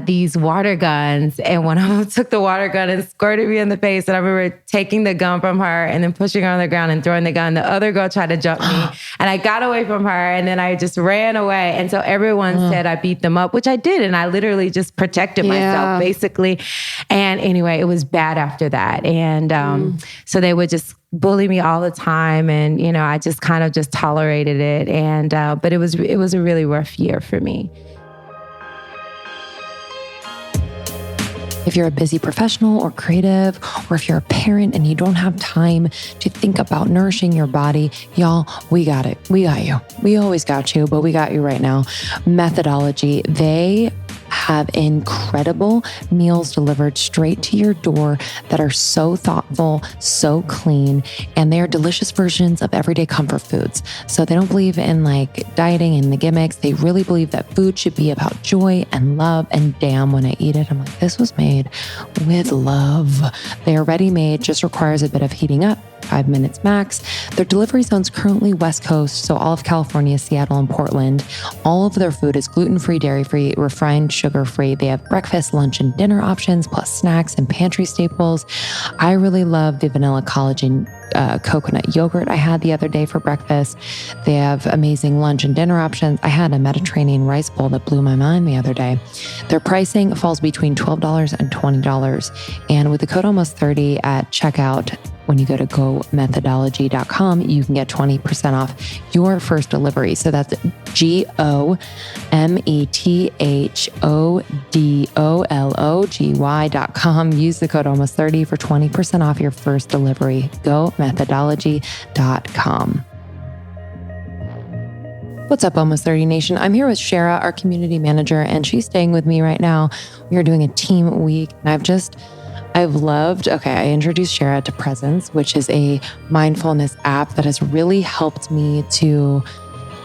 these water guns, and one of them took the water gun and squirted me in the face. And I remember taking the gun from her and then pushing her on the ground and throwing the gun. The other girl tried to jump me, and I got away from her, and then I just ran away. And so everyone said I beat them up, which I did. And I literally just protected myself basically. And anyway, it was bad after that. And so they would just bully me all the time. And, I just kind of just tolerated it. And, but it was a really rough year for me. If you're a busy professional or creative, or if you're a parent and you don't have time to think about nourishing your body, y'all, we got it. We got you. We always got you, but we got you right now. Methodology, they have incredible meals delivered straight to your door that are so thoughtful, so clean, and they are delicious versions of everyday comfort foods. So they don't believe in like dieting and the gimmicks. They really believe that food should be about joy and love. And damn, when I eat it, I'm like, this was made with love. They are ready made, just requires a bit of heating up. 5 minutes max. Their delivery zone's currently West Coast, so all of California, Seattle, and Portland. All of their food is gluten-free, dairy-free, refined, sugar-free. They have breakfast, lunch, and dinner options, plus snacks and pantry staples. I really love the vanilla collagen coconut yogurt I had the other day for breakfast. They have amazing lunch and dinner options. I had a Mediterranean rice bowl that blew my mind the other day. Their pricing falls between $12 and $20. And with the code almost30 at checkout, when you go to gomethodology.com, you can get 20% off your first delivery. So that's GOMETHODOLOGY.com. Use the code almost30 for 20% off your first delivery. Gomethodology.com. What's up, Almost 30 Nation? I'm here with Shara, our community manager, and she's staying with me right now. We are doing a team week, and I've loved, I introduced Shara to Presence, which is a mindfulness app that has really helped me to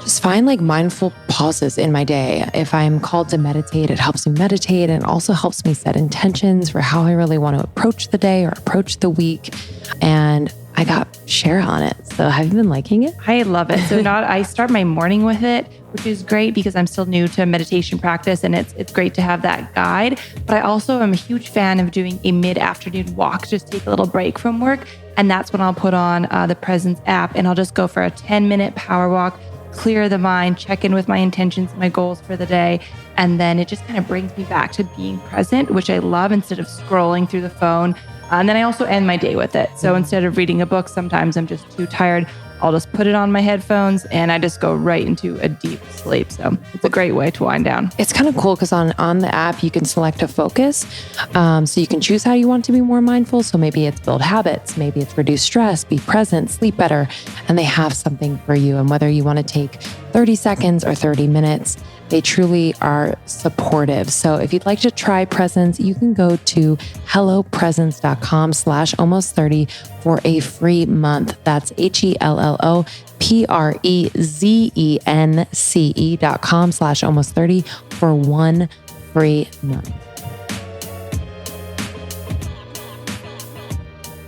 just find like mindful pauses in my day. If I'm called to meditate, it helps me meditate, and also helps me set intentions for how I really want to approach the day or approach the week. And I got Shara on it. So have you been liking it? I love it. So I start my morning with it, which is great because I'm still new to meditation practice, and it's great to have that guide. But I also am a huge fan of doing a mid-afternoon walk, just take a little break from work. And that's when I'll put on the Presence app, and I'll just go for a 10-minute power walk, clear the mind, check in with my intentions, my goals for the day. And then it just kind of brings me back to being present, which I love, instead of scrolling through the phone. And then I also end my day with it. So instead of reading a book, sometimes I'm just too tired. I'll just put it on my headphones and I just go right into a deep sleep. So it's a great way to wind down. It's kind of cool because on the app, you can select a focus. So you can choose how you want to be more mindful. So maybe it's build habits, maybe it's reduce stress, be present, sleep better. And they have something for you. And whether you want to take 30 seconds or 30 minutes, they truly are supportive. So if you'd like to try Presence, you can go to hellopresence.com/almost30 for a free month. That's HELLOPREZENCE.com/almost30 for 1 free month.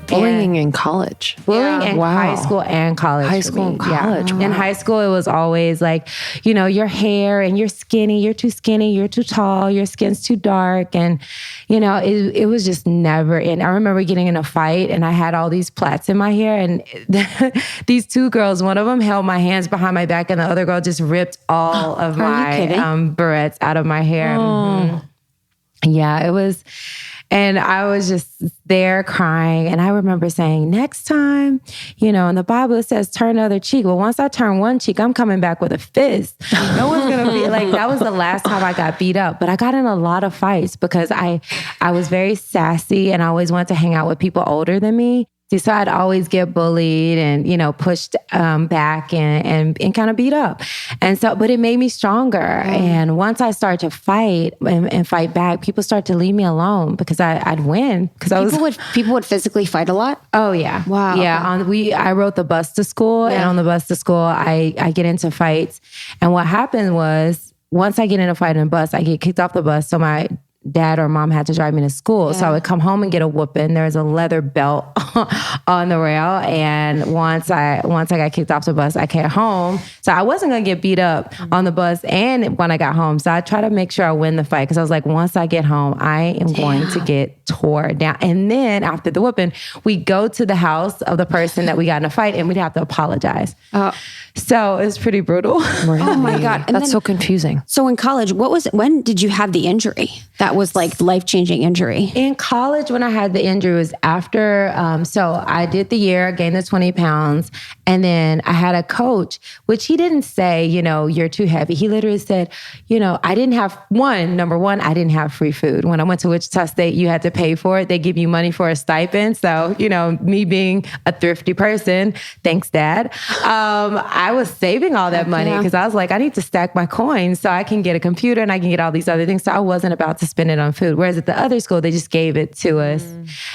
Bullying in college. Bullying in high school and college. High school and college. Yeah. In high school, it was always like, your hair and you're skinny, you're too skinny, you're too tall, your skin's too dark. And, it was just never. And I remember getting in a fight and I had all these plaits in my hair. And these two girls, one of them held my hands behind my back and the other girl just ripped all of my barrettes out of my hair. Mm-hmm. Yeah, it was. And I was just there crying. And I remember saying, next time, in the Bible, it says, turn the other cheek. Well, once I turn one cheek, I'm coming back with a fist. No one's going to be like, that was the last time I got beat up. But I got in a lot of fights because I was very sassy and I always wanted to hang out with people older than me. So I'd always get bullied and, pushed back and kind of beat up. And so, but it made me stronger. And once I started to fight and fight back, people started to leave me alone because I'd win. Because people would physically fight a lot. Oh yeah. Wow. Yeah. I rode the bus to school, and on the bus to school, I get into fights. And what happened was, once I get in a fight in a bus, I get kicked off the bus. So my dad or mom had to drive me to school. So I would come home and get a whooping. There was a leather belt on the rail. And once I got kicked off the bus, I came home. So I wasn't going to get beat up on the bus and when I got home. So I try to make sure I win the fight because I was like, once I get home, I am going to get tore down. And then after the whooping, we go to the house of the person that we got in a fight and we'd have to apologize. So it's pretty brutal. Really? Oh my God. And That's so confusing. So in college, when did you have the injury? that was like life-changing injury? In college, when I had the injury, was after. So I did the year, gained the 20 pounds. And then I had a coach, which he didn't say, you're too heavy. He literally said, I didn't have number one, I didn't have free food. When I went to Wichita State, you had to pay for it. They give you money for a stipend. So, me being a thrifty person, thanks, Dad. I was saving all that money because I was like, I need to stack my coins so I can get a computer and I can get all these other things. So I wasn't about to spend it on food. Whereas at the other school, they just gave it to us.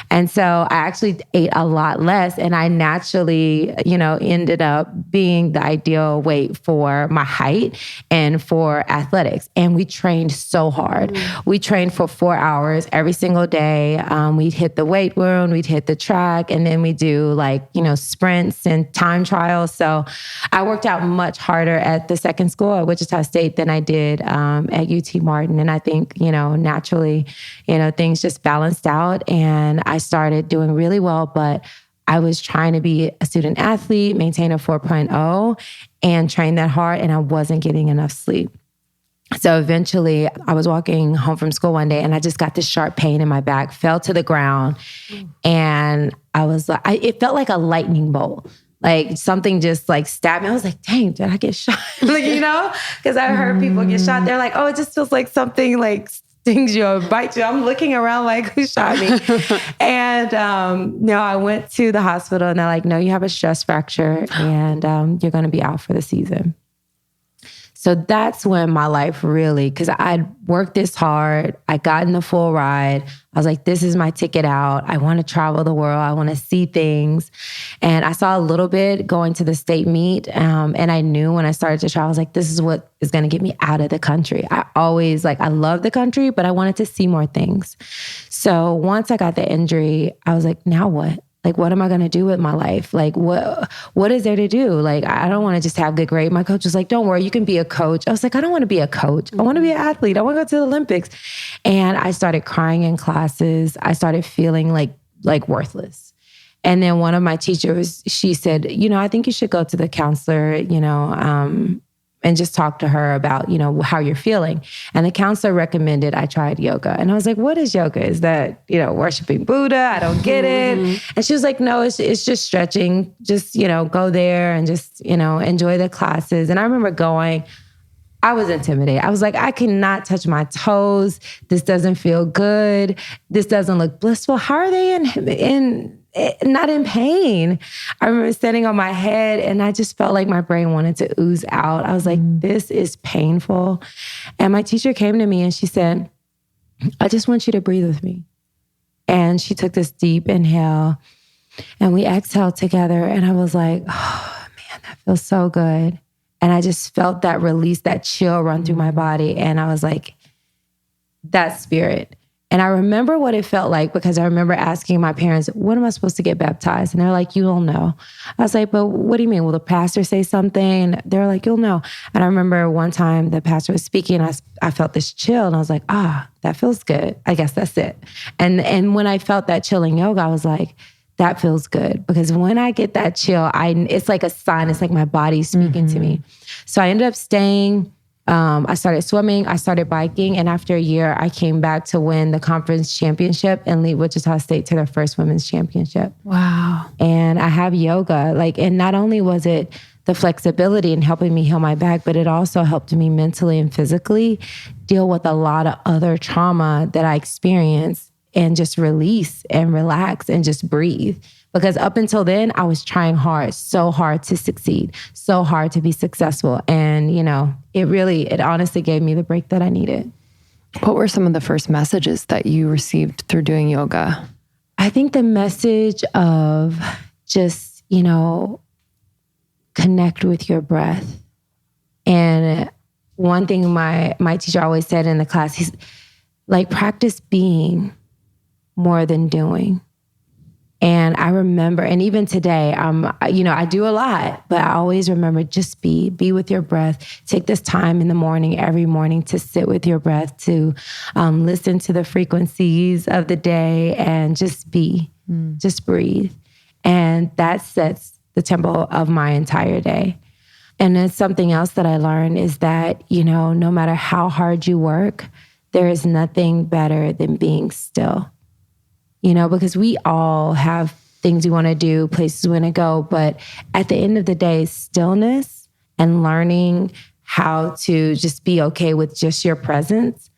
And so I actually ate a lot less. And I naturally, ended up being the ideal weight for my height and for athletics. And we trained so hard. We trained for 4 hours every single day. We'd hit the weight room, we'd hit the track, and then we do sprints and time trials. So I worked out much harder at the second school at Wichita State than I did at UT Martin. And I think, naturally, things just balanced out and I started doing really well, but I was trying to be a student athlete, maintain a 4.0 and train that hard, and I wasn't getting enough sleep. So eventually I was walking home from school one day and I just got this sharp pain in my back, fell to the ground. And I was like, it felt like a lightning bolt. Like something just stabbed me. I was like, dang, did I get shot? Because I heard people get shot. They're like, oh, it just feels like something stings you or bites you. I'm looking around like, who shot me? And I went to the hospital and they're like, no, you have a stress fracture and you're going to be out for the season. So that's when my life really, because I'd worked this hard, I got in the full ride. I was like, this is my ticket out. I want to travel the world. I want to see things. And I saw a little bit going to the state meet. And I knew when I started to travel, I was like, this is what is going to get me out of the country. I always I love the country, but I wanted to see more things. So once I got the injury, I was like, now what? What am I going to do with my life? What is there to do? I don't want to just have good grades. My coach was like, don't worry, you can be a coach. I was like, I don't want to be a coach. I want to be an athlete. I want to go to the Olympics. And I started crying in classes. I started feeling like worthless. And then one of my teachers, she said, I think you should go to the counselor, and just talk to her about, how you're feeling. And the counselor recommended I tried yoga. And I was like, what is yoga? Is that, worshiping Buddha? I don't get it. And she was like, no, it's just stretching. Just, go there and just, enjoy the classes. And I remember going, I was intimidated. I was like, I cannot touch my toes. This doesn't feel good. This doesn't look blissful. How are they not in pain? I remember sitting on my head and I just felt like my brain wanted to ooze out. I was like, this is painful. And my teacher came to me and she said, I just want you to breathe with me. And she took this deep inhale and we exhaled together. And I was like, oh man, that feels so good. And I just felt that release, that chill run through my body. And I was like, that's spirit. And I remember what it felt like because I remember asking my parents, when am I supposed to get baptized? And they're like, you'll know. I was like, but what do you mean? Will the pastor say something? They're like, you'll know. And I remember one time the pastor was speaking, I felt this chill and I was like, that feels good. I guess that's it. And when I felt that chill in yoga, I was like, that feels good. Because when I get that chill, it's like a sign. It's like my body's speaking to me. So I ended up staying. I started swimming, I started biking, and after a year, I came back to win the conference championship and lead Wichita State to their first women's championship. Wow. And I have yoga, and not only was it the flexibility and helping me heal my back, but it also helped me mentally and physically deal with a lot of other trauma that I experienced and just release and relax and just breathe. Because up until then, I was trying so hard to succeed, so hard to be successful. And, it honestly gave me the break that I needed. What were some of the first messages that you received through doing yoga? I think the message of just, connect with your breath. And one thing my teacher always said in the class, he's like, practice being more than doing. And I remember, and even today, I do a lot, but I always remember just be with your breath. Take this time in the morning, every morning, to sit with your breath, to listen to the frequencies of the day and just just breathe. And that sets the tempo of my entire day. And then something else that I learned is that, no matter how hard you work, there is nothing better than being still. Because we all have things we want to do, places we want to go. But at the end of the day, stillness and learning how to just be okay with just your presence,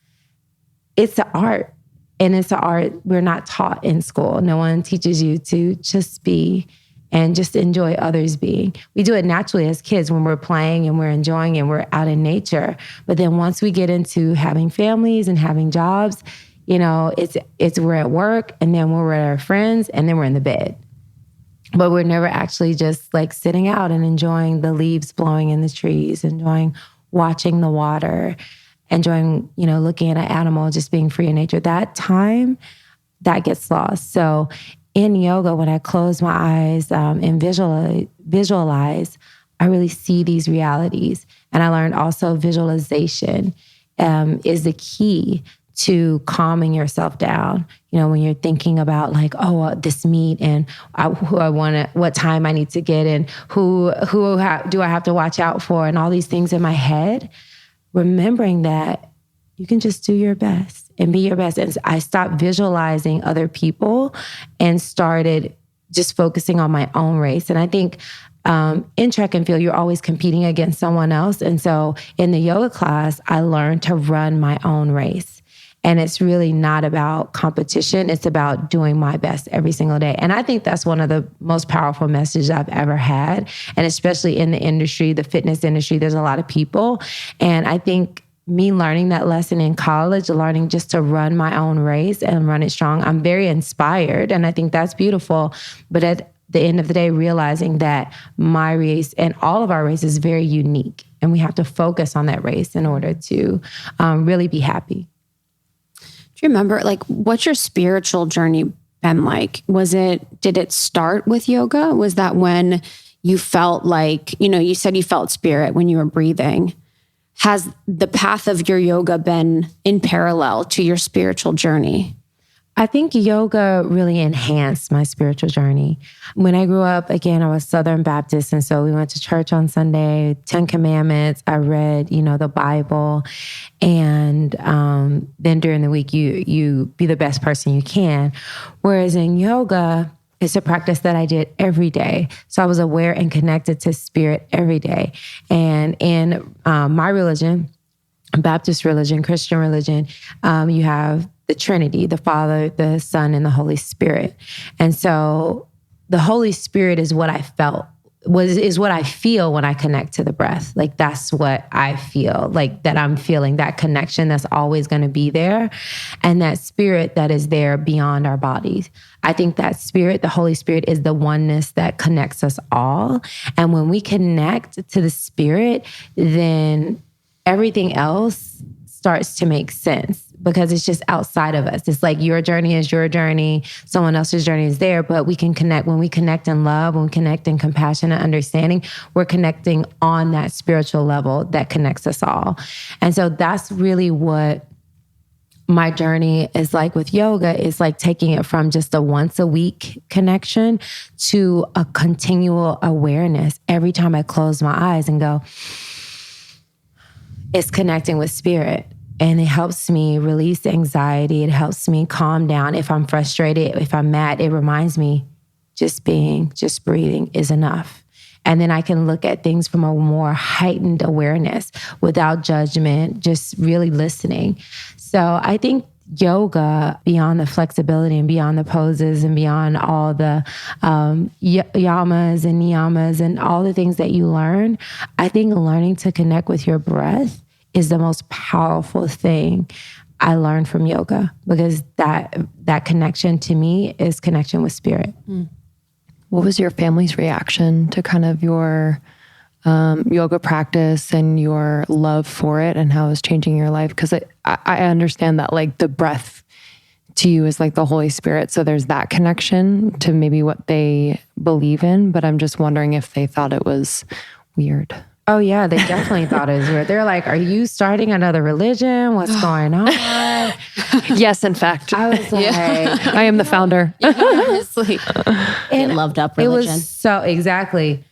it's an art. And it's an art we're not taught in school. No one teaches you to just be and just enjoy others being. We do it naturally as kids when we're playing and we're enjoying and we're out in nature. But then once we get into having families and having jobs, it's we're at work and then we're with our friends and then we're in the bed. But we're never actually just like sitting out and enjoying the leaves blowing in the trees, enjoying watching the water, enjoying, looking at an animal, just being free in nature. That time, that gets lost. So in yoga, when I close my eyes and visualize, I really see these realities. And I learned also visualization is the key to calming yourself down. When you're thinking about like, this meet and who I want to, what time I need to get in, who do I have to watch out for, and all these things in my head, remembering that you can just do your best and be your best. And I stopped visualizing other people and started just focusing on my own race. And I think in track and field, you're always competing against someone else. And so in the yoga class, I learned to run my own race. And it's really not about competition. It's about doing my best every single day. And I think that's one of the most powerful messages I've ever had. And especially in the industry, the fitness industry, there's a lot of people. And I think me learning that lesson in college, learning just to run my own race and run it strong, I'm very inspired. And I think that's beautiful. But at the end of the day, realizing that my race and all of our race is very unique. And we have to focus on that race in order to really be happy. Do you remember, what's your spiritual journey been like? Did it start with yoga? Was that when you felt like, you said you felt spirit when you were breathing? Has the path of your yoga been in parallel to your spiritual journey? I think yoga really enhanced my spiritual journey. When I grew up, again, I was Southern Baptist. And so we went to church on Sunday, 10 Commandments. I read, the Bible. And then during the week, you be the best person you can. Whereas in yoga, it's a practice that I did every day. So I was aware and connected to spirit every day. And in my religion, Baptist religion, Christian religion, you have the Trinity, the Father, the Son, and the Holy Spirit. And so the Holy Spirit is what I felt, is what I feel when I connect to the breath. Like that's what I feel, like that I'm feeling that connection that's always going to be there. And that spirit that is there beyond our bodies. I think that spirit, the Holy Spirit, is the oneness that connects us all. And when we connect to the spirit, then everything else starts to make sense because it's just outside of us. It's like your journey is your journey. Someone else's journey is there, but we can connect. When we connect in love, when we connect in compassion and understanding, we're connecting on that spiritual level that connects us all. And so that's really what my journey is like with yoga. Is like taking it from just a once a week connection to a continual awareness. Every time I close my eyes and go, it's connecting with spirit. And it helps me release anxiety. It helps me calm down. If I'm frustrated, if I'm mad, it reminds me just breathing is enough. And then I can look at things from a more heightened awareness without judgment, just really listening. So I think yoga, beyond the flexibility and beyond the poses and beyond all the yamas and niyamas and all the things that you learn, I think learning to connect with your breath is the most powerful thing I learned from yoga, because that connection to me is connection with spirit. What was your family's reaction to kind of your yoga practice and your love for it and how it was changing your life? Because I understand that like the breath to you is like the Holy Spirit. So there's that connection to maybe what they believe in. But I'm just wondering if they thought it was weird. Oh yeah, they definitely thought it was weird. They're like, are you starting another religion? What's going on? Yes, in fact. I was like, I am the founder. Honestly. Get loved up religion. It was so, exactly.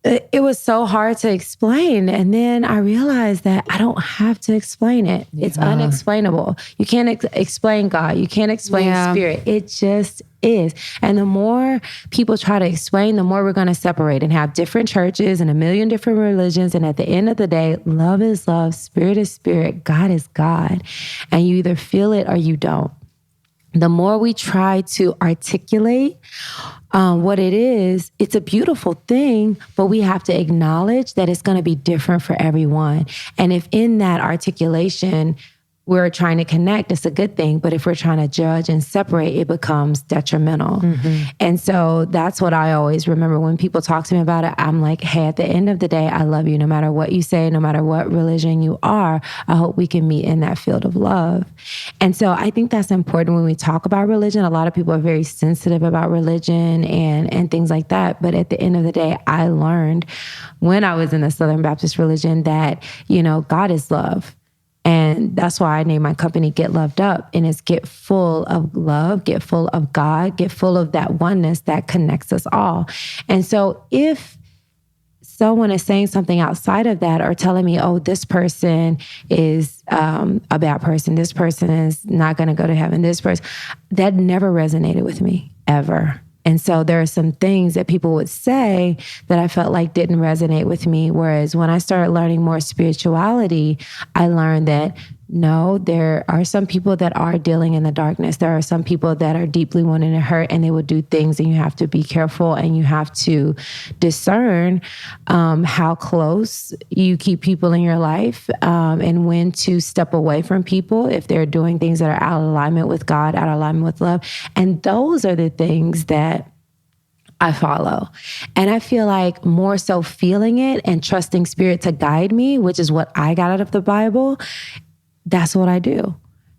it was so hard to explain. And then I realized that I don't have to explain it. It's unexplainable. You can't explain God. You can't explain spirit. It just is. And the more people try to explain, the more we're going to separate and have different churches and a million different religions. And at the end of the day, love is love, spirit is spirit, God is God. And you either feel it or you don't. The more we try to articulate what it is, it's a beautiful thing, but we have to acknowledge that it's going to be different for everyone. And if in that articulation, we're trying to connect, it's a good thing. But if we're trying to judge and separate, it becomes detrimental. And so that's what I always remember when people talk to me about it. I'm like, hey, at the end of the day, I love you. No matter what you say, no matter what religion you are, I hope we can meet in that field of love. And so I think that's important when we talk about religion. A lot of people are very sensitive about religion and things like that. But at the end of the day, I learned when I was in the Southern Baptist religion that, God is love. And that's why I named my company Get Loved Up. And it's get full of love, get full of God, get full of that oneness that connects us all. And so if someone is saying something outside of that or telling me, oh, this person is a bad person, this person is not going to go to heaven, this person, that never resonated with me, ever. And so there are some things that people would say that I felt like didn't resonate with me. Whereas when I started learning more spirituality, I learned that no, there are some people that are dealing in the darkness. There are some people that are deeply wanting to hurt and they will do things, and you have to be careful and you have to discern how close you keep people in your life and when to step away from people if they're doing things that are out of alignment with God, out of alignment with love. And those are the things that I follow. And I feel like more so feeling it and trusting spirit to guide me, which is what I got out of the Bible. That's what I do.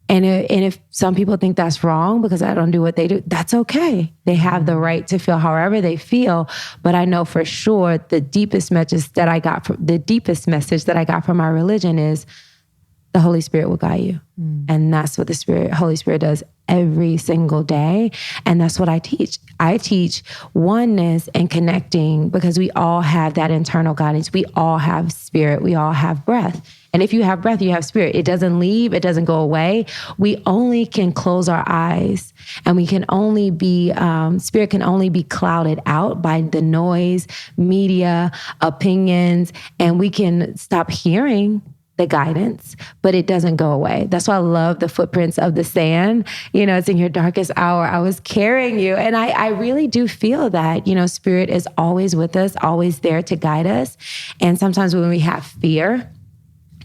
And if some people think that's wrong because I don't do what they do, that's okay. They have the right to feel however they feel. But I know for sure the deepest message that I got from my religion is the Holy Spirit will guide you. And that's what the Holy Spirit does every single day. And that's what I teach. I teach oneness and connecting because we all have that internal guidance. We all have spirit. We all have breath. And if you have breath, you have spirit. It doesn't leave. It doesn't go away. We only can close our eyes, and we can only be, spirit can only be clouded out by the noise, media, opinions, and we can stop hearing the guidance, but it doesn't go away. That's why I love the footprints of the sand. It's in your darkest hour. I was carrying you. And I really do feel that, spirit is always with us, always there to guide us. And sometimes when we have fear,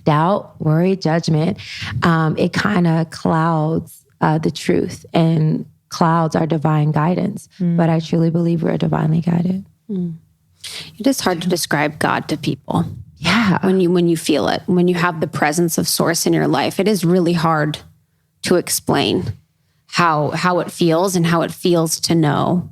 doubt, worry, judgment, it kind of clouds the truth and clouds our divine guidance. But I truly believe we're divinely guided. It is hard to describe God to people. Yeah. When you feel it, when you have the presence of source in your life, it is really hard to explain how it feels and how it feels to know.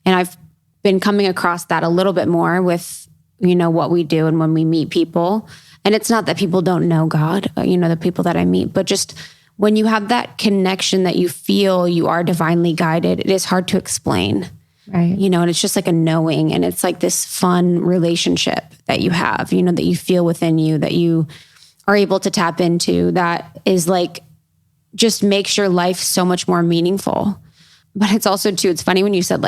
And I've been coming across that a little bit more with, what we do and when we meet people. And it's not that people don't know God, the people that I meet, but just when you have that connection that you feel you are divinely guided, it is hard to explain. Right. And it's just like a knowing, and it's like this fun relationship that you have, that you feel within you, that you are able to tap into, that is like, just makes your life so much more meaningful. But it's also too, it's funny when you said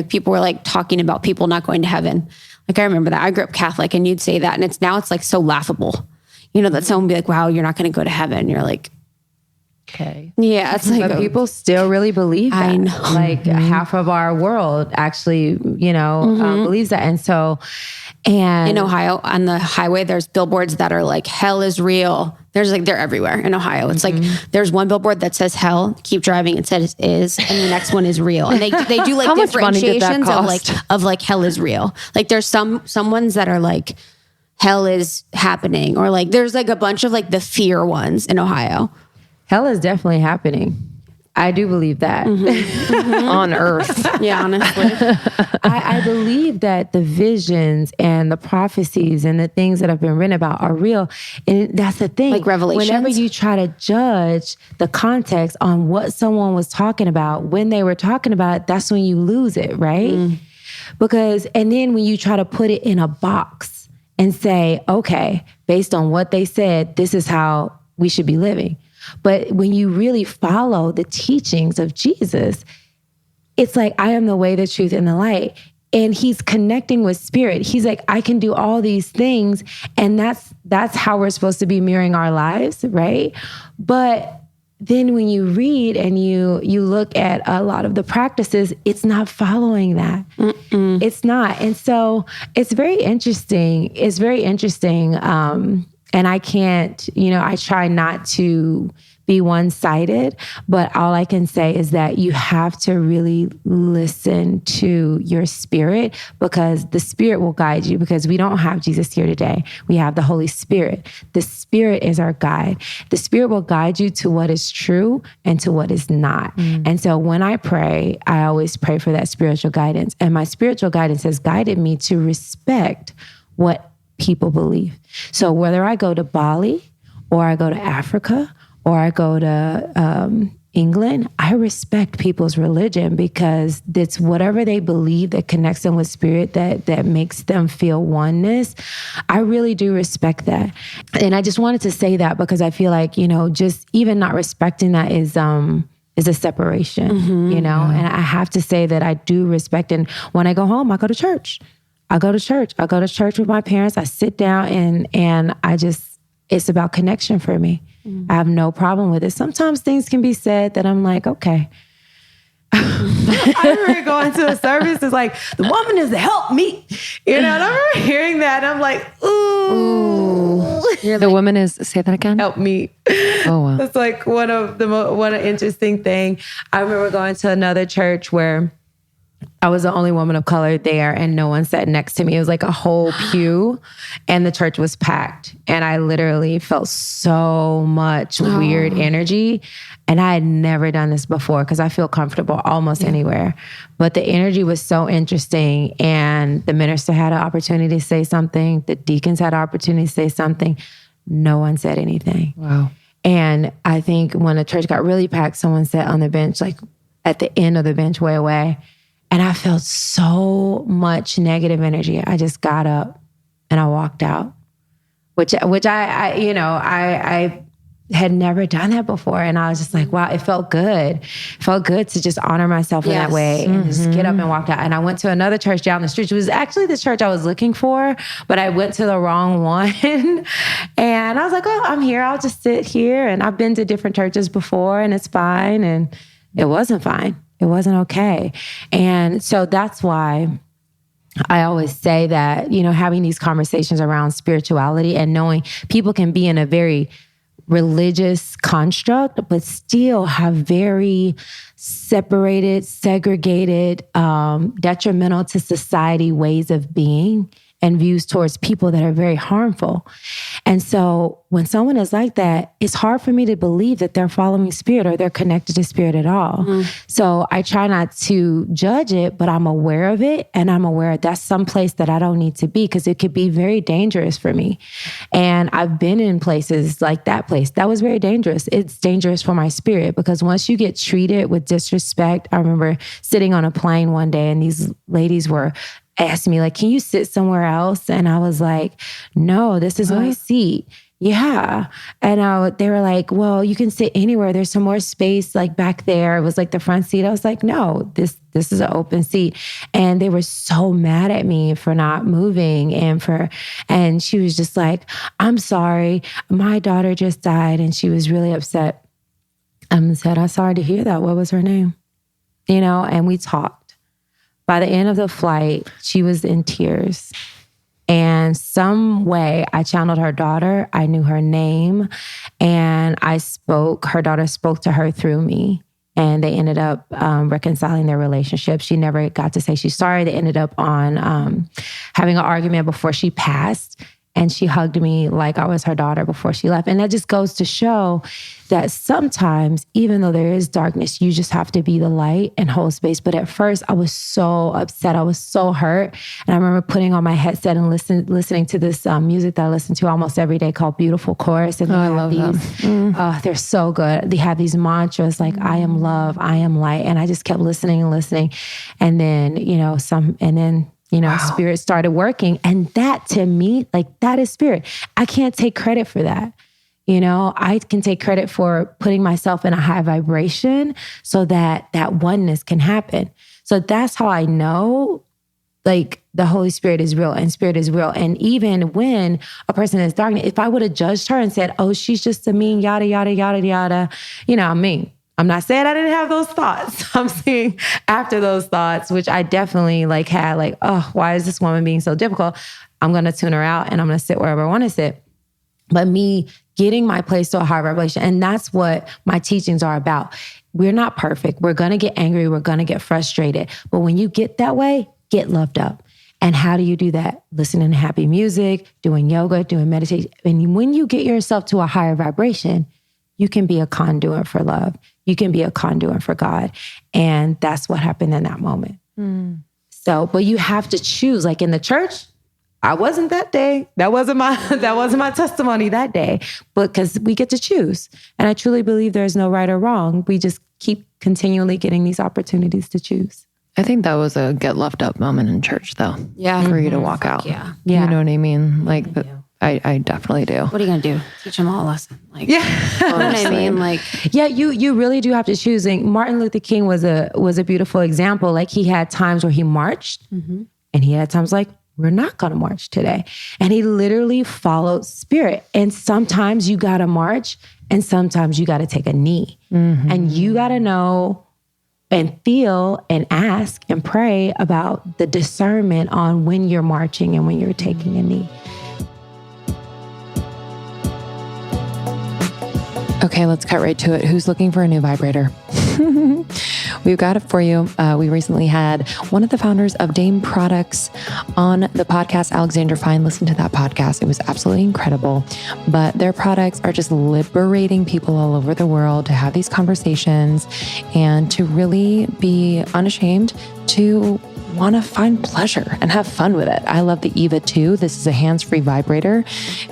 people were like talking about people not going to heaven. Like I remember that I grew up Catholic and you'd say that, and it's like so laughable, that someone would be like, wow, you're not going to go to heaven. You're like, Okay. yeah, it's like, but people still really believe that. I know. Like half of our world actually, believes that. And so, in Ohio, on the highway, there's billboards that are like, hell is real. They're everywhere in Ohio. It's like, there's one billboard that says hell, keep driving, it says is, and the next one is real. And they do like differentiations of like hell is real. Like there's some ones that are like, hell is happening, or like, there's like a bunch of like the fear ones in Ohio. hell is definitely happening. I do believe that on earth. Yeah, honestly. I believe that the visions and the prophecies and the things that have been written about are real. And that's the thing. Like Revelations? Whenever you try to judge the context on what someone was talking about, when they were talking about it, that's when you lose it, right? Because, and then when you try to put it in a box and say, okay, based on what they said, this is how we should be living. But when you really follow the teachings of Jesus, it's like, I am the way, the truth, and the light. And he's connecting with spirit. He's like, I can do all these things. And that's how we're supposed to be mirroring our lives, right? But then when you read and you look at a lot of the practices, it's not following that. It's not. And so it's very interesting. It's very interesting. And I can't, I try not to be one-sided, but all I can say is that you have to really listen to your spirit, because the spirit will guide you, because we don't have Jesus here today. We have the Holy Spirit. The Spirit is our guide. The Spirit will guide you to what is true and to what is not. And so when I pray, I always pray for that spiritual guidance. And my spiritual guidance has guided me to respect what people believe. So whether I go to Bali or I go to Africa or I go to England, I respect people's religion, because it's whatever they believe that connects them with spirit, that makes them feel oneness. I really do respect that. And I just wanted to say that because I feel like, just even not respecting that is a separation, and I have to say that I do respect. And when I go home, I go to church. I go to church with my parents. I sit down and it's about connection for me. I have no problem with it. Sometimes things can be said that I'm like, okay. I remember going to a service. It's like, the woman is the help me. And I remember hearing that. And I'm like, ooh. The woman is, say that again? Help me. Oh, wow. That's like one of interesting thing. I remember going to another church where I was the only woman of color there and no one sat next to me. It was like a whole pew and the church was packed. And I literally felt so much weird energy. And I had never done this before because I feel comfortable almost anywhere. But the energy was so interesting. And the minister had an opportunity to say something. The deacons had an opportunity to say something. No one said anything. Wow. And I think when the church got really packed, someone sat on the bench, like at the end of the bench, way away. And I felt so much negative energy. I just got up and I walked out, which I had never done that before. And I was just like, wow, it felt good. It felt good to just honor myself in that way and just get up and walk out. And I went to another church down the street. It was actually the church I was looking for, but I went to the wrong one. And I was like, oh, I'm here. I'll just sit here. And I've been to different churches before and it's fine. And it wasn't fine. It wasn't okay. And so that's why I always say that, having these conversations around spirituality and knowing people can be in a very religious construct, but still have very separated, segregated, detrimental to society ways of being and views towards people that are very harmful. And so when someone is like that, it's hard for me to believe that they're following spirit or they're connected to spirit at all. So I try not to judge it, but I'm aware of it. And I'm aware that's some place that I don't need to be because it could be very dangerous for me. And I've been in places like that place. That was very dangerous. It's dangerous for my spirit because once you get treated with disrespect, I remember sitting on a plane one day and these ladies were asked me, like, can you sit somewhere else? And I was like, no, this is my seat. Yeah. And they were like, well, you can sit anywhere. There's some more space like back there. It was like the front seat. I was like, no, this is an open seat. And they were so mad at me for not moving and she was just like, I'm sorry. My daughter just died and she was really upset. I said, I'm sorry to hear that. What was her name? And we talked. By the end of the flight, she was in tears. And some way I channeled her daughter. I knew her name and her daughter spoke to her through me. And they ended up reconciling their relationship. She never got to say she's sorry. They ended up on having an argument before she passed. and she hugged me like I was her daughter before she left. And that just goes to show that sometimes, even though there is darkness, you just have to be the light and hold space. But at first, I was so upset. I was so hurt. And I remember putting on my headset and listening to this music that I listen to almost every day called Beautiful Chorus. And I love them. They're so good. They have these mantras like, I am love, I am light. And I just kept listening and listening. And then, Spirit started working. And that to me, like that is spirit. I can't take credit for that. I can take credit for putting myself in a high vibration so that that oneness can happen. So that's how I know like the Holy Spirit is real and spirit is real. And even when a person is darkness, if I would have judged her and said, oh, she's just a mean, yada, yada, yada, yada, I'm mean. I'm not saying I didn't have those thoughts. I'm saying after those thoughts, which I definitely had oh, why is this woman being so difficult? I'm going to tune her out and I'm going to sit wherever I want to sit. But me getting my place to a higher vibration. And that's what my teachings are about. We're not perfect. We're going to get angry. We're going to get frustrated. But when you get that way, get loved up. And how do you do that? Listening to happy music, doing yoga, doing meditation. And when you get yourself to a higher vibration, you can be a conduit for love. You can be a conduit for God. And that's what happened in that moment. So, but you have to choose. Like in the church, I wasn't that day. That wasn't my testimony that day. But because we get to choose. And I truly believe there's no right or wrong. We just keep continually getting these opportunities to choose. I think that was a get left up moment in church, though. Yeah. For you to walk out. Yeah. You know what I mean? Like, I definitely do. What are you going to do? Teach them all a lesson. Like, Yeah. you know what I mean? Like, yeah, you really do have to choose. And Martin Luther King was a beautiful example. Like he had times where he marched and he had times like, we're not going to march today. And he literally followed spirit. And sometimes you got to march and sometimes you got to take a knee. And you got to know and feel and ask and pray about the discernment on when you're marching and when you're taking a knee. Okay, let's cut right to it. Who's looking for a new vibrator? We've got it for you. We recently had one of the founders of Dame Products on the podcast, Alexander Fine. Listen to that podcast. It was absolutely incredible. But their products are just liberating people all over the world to have these conversations and to really be unashamed to want to find pleasure and have fun with it. I love the Eva 2. This is a hands-free vibrator.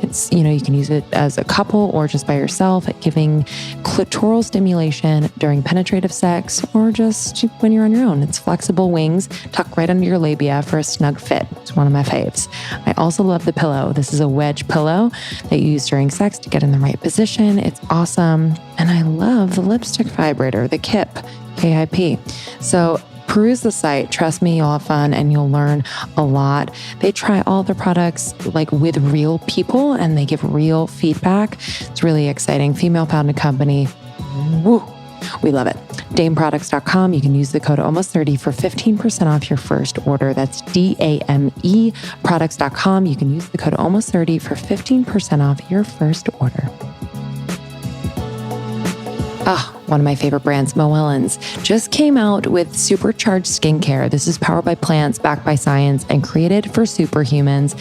It's, you can use it as a couple or just by yourself, giving clitoral stimulation during penetrative sex or just when you're on your own. It's flexible wings, tuck right under your labia for a snug fit. It's one of my faves. I also love the pillow. This is a wedge pillow that you use during sex to get in the right position. It's awesome. And I love the lipstick vibrator, the KIP, K-I-P. So peruse the site. Trust me, you'll have fun and you'll learn a lot. They try all their products like with real people and they give real feedback. It's really exciting. Female-founded company. Woo. We love it. DameProducts.com. You can use the code almost30 for 15% off your first order. That's DAME products.com. You can use the code almost30 for 15% off your first order. One of my favorite brands, Moellons, just came out with supercharged skincare. This is powered by plants, backed by science, and created for superhumans.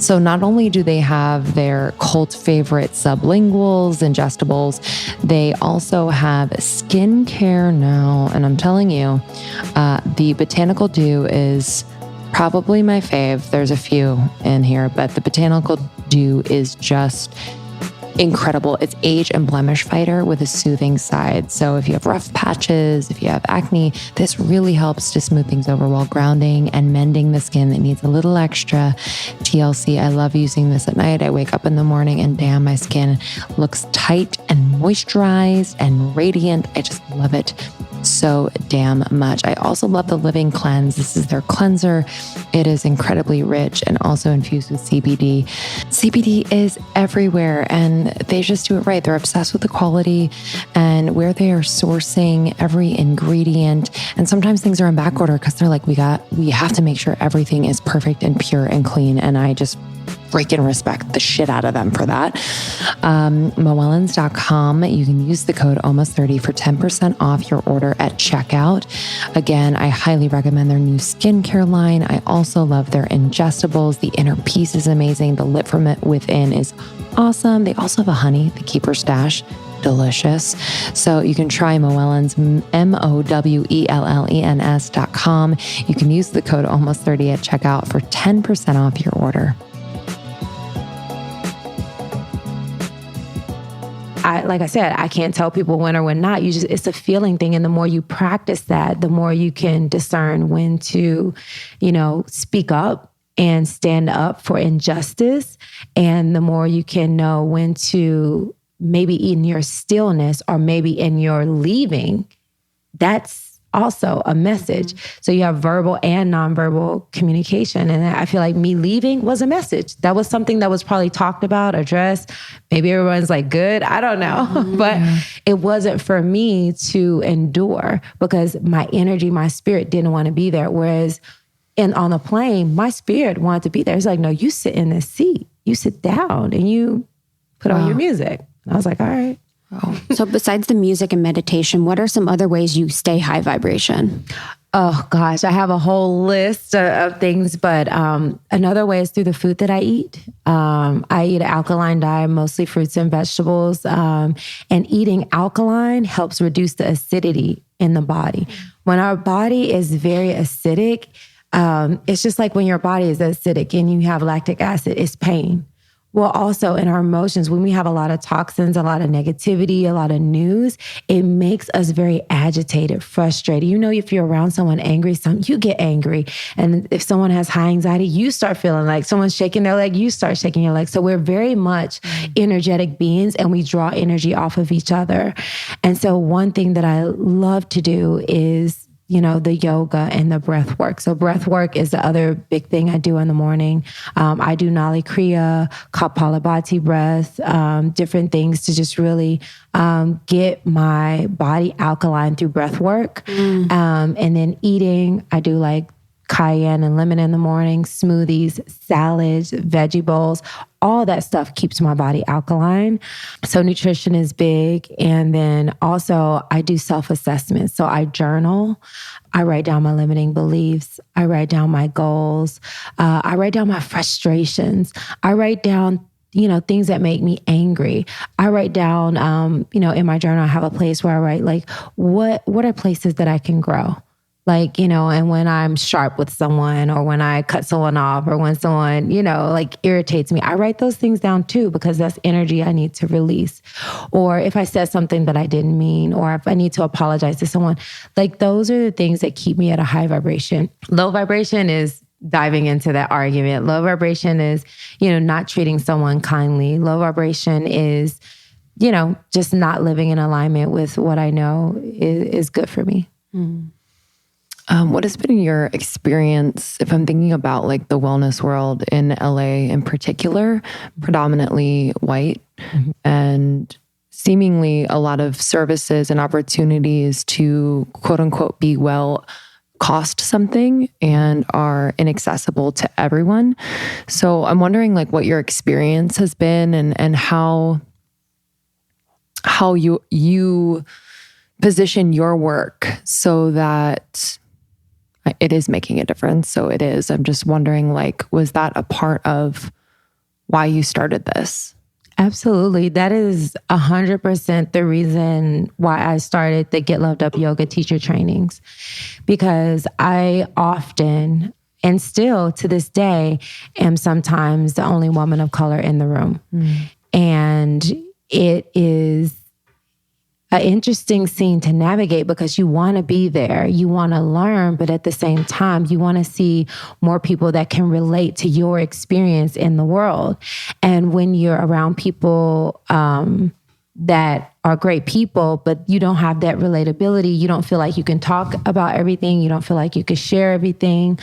So not only do they have their cult favorite sublinguals, ingestibles, they also have skincare now. And I'm telling you, the Botanical Dew is probably my fave. There's a few in here, but the Botanical Dew is just incredible. It's age and blemish fighter with a soothing side. So if you have rough patches, if you have acne, this really helps to smooth things over while grounding and mending the skin that needs a little extra TLC. I love using this at night. I wake up in the morning and damn, my skin looks tight and moisturized and radiant. I just love it so damn much. I also love the Living Cleanse. This is their cleanser. It is incredibly rich and also infused with CBD. CBD is everywhere and they just do it right. They're obsessed with the quality and where they are sourcing every ingredient. And sometimes things are in back order because they're like, we have to make sure everything is perfect and pure and clean. And I just freaking respect the shit out of them for that. Moellons.com. You can use the code almost30 for 10% off your order at checkout. Again, I highly recommend their new skincare line. I also love their ingestibles. The inner piece is amazing. The lip from within is awesome. They also have a honey, the keeper stash. Delicious. So you can try Moellons, MOWELLENS.com. You can use the code almost30 at checkout for 10% off your order. Like I said, I can't tell people when or when not. It's a feeling thing. And the more you practice that, the more you can discern when to, speak up and stand up for injustice. And the more you can know when to maybe in your stillness or maybe in your leaving, that's also a message. So you have verbal and nonverbal communication. And I feel like me leaving was a message. That was something that was probably talked about, addressed. Maybe everyone's like, good, I don't know. But it wasn't for me to endure because my energy, my spirit didn't want to be there. Whereas on the plane, my spirit wanted to be there. It's like, no, you sit in this seat, you sit down and you put on your music. I was like, all right. Oh. So besides the music and meditation, what are some other ways you stay high vibration? Oh gosh, I have a whole list of things, but another way is through the food that I eat. I eat an alkaline diet, mostly fruits and vegetables. And eating alkaline helps reduce the acidity in the body. When our body is very acidic, it's just like when your body is acidic and you have lactic acid, it's pain. Well, also in our emotions, when we have a lot of toxins, a lot of negativity, a lot of news, it makes us very agitated, frustrated. If you're around someone angry, you get angry. And if someone has high anxiety, you start feeling like someone's shaking their leg, you start shaking your leg. So we're very much energetic beings and we draw energy off of each other. And so one thing that I love to do is the yoga and the breath work. So breath work is the other big thing I do in the morning. I do Nali Kriya, Kapalabhati breath, different things to just really get my body alkaline through breath work. And then eating, I do like cayenne and lemon in the morning, smoothies, salads, veggie bowls, all that stuff keeps my body alkaline. So nutrition is big. And then also I do self-assessment. So I journal, I write down my limiting beliefs, I write down my goals, I write down my frustrations, I write down things that make me angry. I write down, in my journal, I have a place where I write like, what are places that I can grow? Like, and when I'm sharp with someone or when I cut someone off or when someone, irritates me, I write those things down too, because that's energy I need to release. Or if I said something that I didn't mean, or if I need to apologize to someone, like those are the things that keep me at a high vibration. Low vibration is diving into that argument. Low vibration is, not treating someone kindly. Low vibration is, just not living in alignment with what I know is good for me. What has been your experience, if I'm thinking about like the wellness world in LA in particular, predominantly white, and seemingly a lot of services and opportunities to quote unquote be well cost something and are inaccessible to everyone. So I'm wondering like what your experience has been and how you position your work so that it is making a difference. So it is. I'm just wondering, like, was that a part of why you started this? Absolutely. That is 100% the reason why I started the Get Loved Up yoga teacher trainings, because I often, and still to this day, am sometimes the only woman of color in the room. And it is an interesting scene to navigate because you want to be there, you want to learn, but at the same time, you want to see more people that can relate to your experience in the world. And when you're around people that are great people, but you don't have that relatability. You don't feel like you can talk about everything. You don't feel like you can share everything.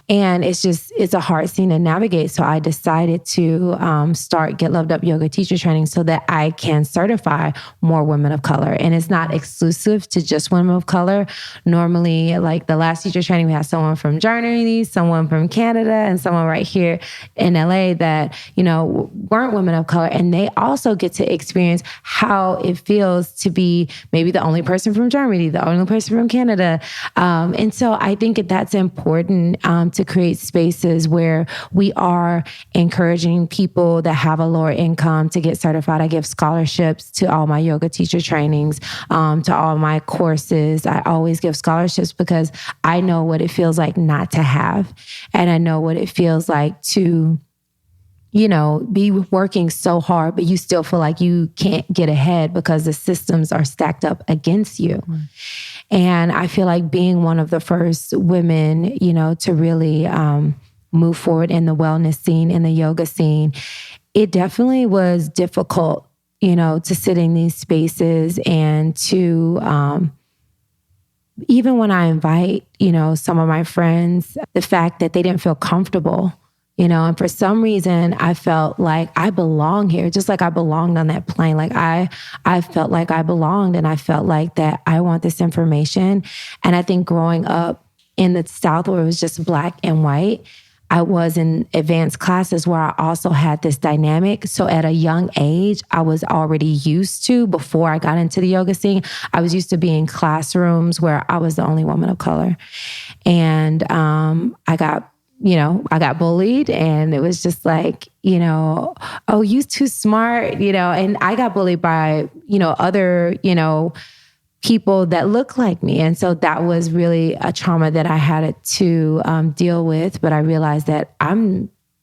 And it's a hard scene to navigate. So I decided to start Get Loved Up Yoga Teacher Training so that I can certify more women of color. And it's not exclusive to just women of color. Normally, like the last teacher training, we had someone from Germany, someone from Canada, and someone right here in LA that, weren't women of color. And they also get to experience how it feels to be maybe the only person from Germany, the only person from Canada. And so I think that's important to create spaces where we are encouraging people that have a lower income to get certified. I give scholarships to all my yoga teacher trainings, to all my courses. I always give scholarships because I know what it feels like not to have. And I know what it feels like to be working so hard, but you still feel like you can't get ahead because the systems are stacked up against you. Mm. And I feel like being one of the first women, to really move forward in the wellness scene, in the yoga scene, it definitely was difficult, to sit in these spaces and to, even when I invite, some of my friends, the fact that they didn't feel comfortable, and for some reason I felt like I belong here, just like I belonged on that plane. Like I felt like I belonged, and I felt like that I want this information. And I think growing up in the South where it was just Black and white, I was in advanced classes where I also had this dynamic. So at a young age, I was already used to, before I got into the yoga scene, I was used to being in classrooms where I was the only woman of color. And I got bullied, and it was just like, oh, you too smart, and I got bullied by, other, people that look like me. And so that was really a trauma that I had to deal with. But I realized that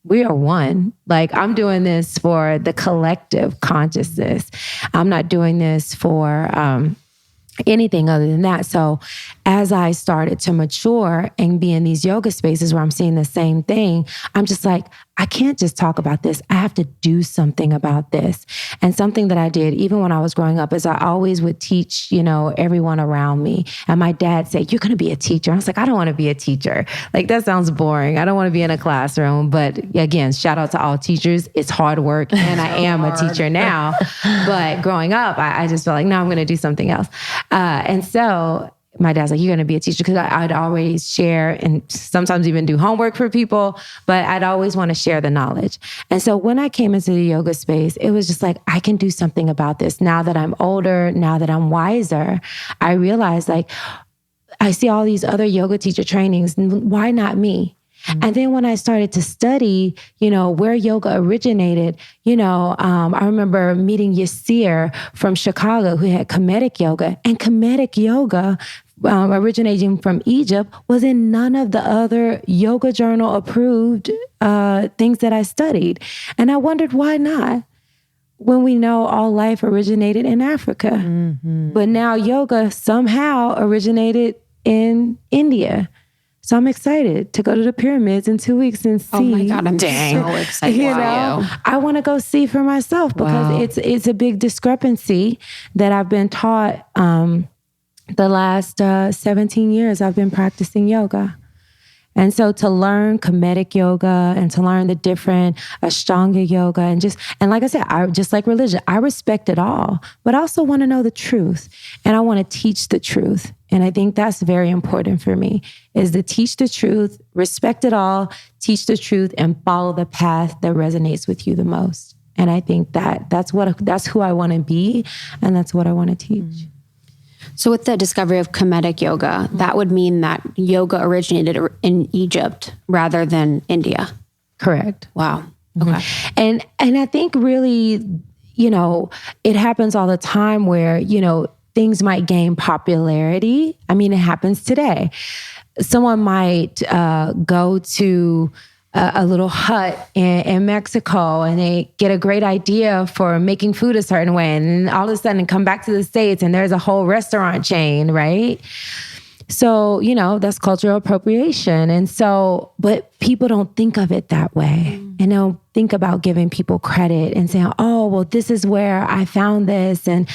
we are one. Like, I'm doing this for the collective consciousness. I'm not doing this for anything other than that. So as I started to mature and be in these yoga spaces where I'm seeing the same thing, I'm just like, I can't just talk about this. I have to do something about this. And something that I did, even when I was growing up, is I always would teach, everyone around me. And my dad said, you're going to be a teacher. I was like, I don't want to be a teacher. Like, that sounds boring. I don't want to be in a classroom. But again, shout out to all teachers. It's hard work. And I am a teacher now. But growing up, I just felt like, no, I'm going to do something else. And so my dad's like, you're going to be a teacher, because I'd always share and sometimes even do homework for people, but I'd always want to share the knowledge. And so when I came into the yoga space, it was just like, I can do something about this. Now that I'm older, now that I'm wiser, I realized, like, I see all these other yoga teacher trainings. Why not me? Mm-hmm. And then when I started to study, where yoga originated, I remember meeting Yasir from Chicago, who had Kemetic yoga, and Kemetic yoga, originating from Egypt, was in none of the other yoga journal approved things that I studied. And I wondered, why not? When we know all life originated in Africa. Mm-hmm. But now yoga somehow originated in India. So I'm excited to go to the pyramids in 2 weeks and see. Oh my God, I'm so excited for you. I want to go see for myself, because it's a big discrepancy that I've been taught the last 17 years I've been practicing yoga. And so to learn Kemetic yoga and to learn the different Ashtanga yoga and like I said, I just like religion, I respect it all, but I also want to know the truth, and I want to teach the truth. And I think that's very important for me, is to teach the truth, respect it all, teach the truth, and follow the path that resonates with you the most. And I think that's who I want to be, and that's what I want to teach. So with the discovery of Kemetic yoga, that would mean that yoga originated in Egypt rather than India. Correct. Wow. Okay. And I think really, it happens all the time where, things might gain popularity. I mean, it happens today. Someone might go to a little hut in Mexico, and they get a great idea for making food a certain way. And then all of a sudden come back to the States and there's a whole restaurant chain, right? So, that's cultural appropriation. And so, but people don't think of it that way. and they'll think about giving people credit and saying, oh, well, this is where I found this. And,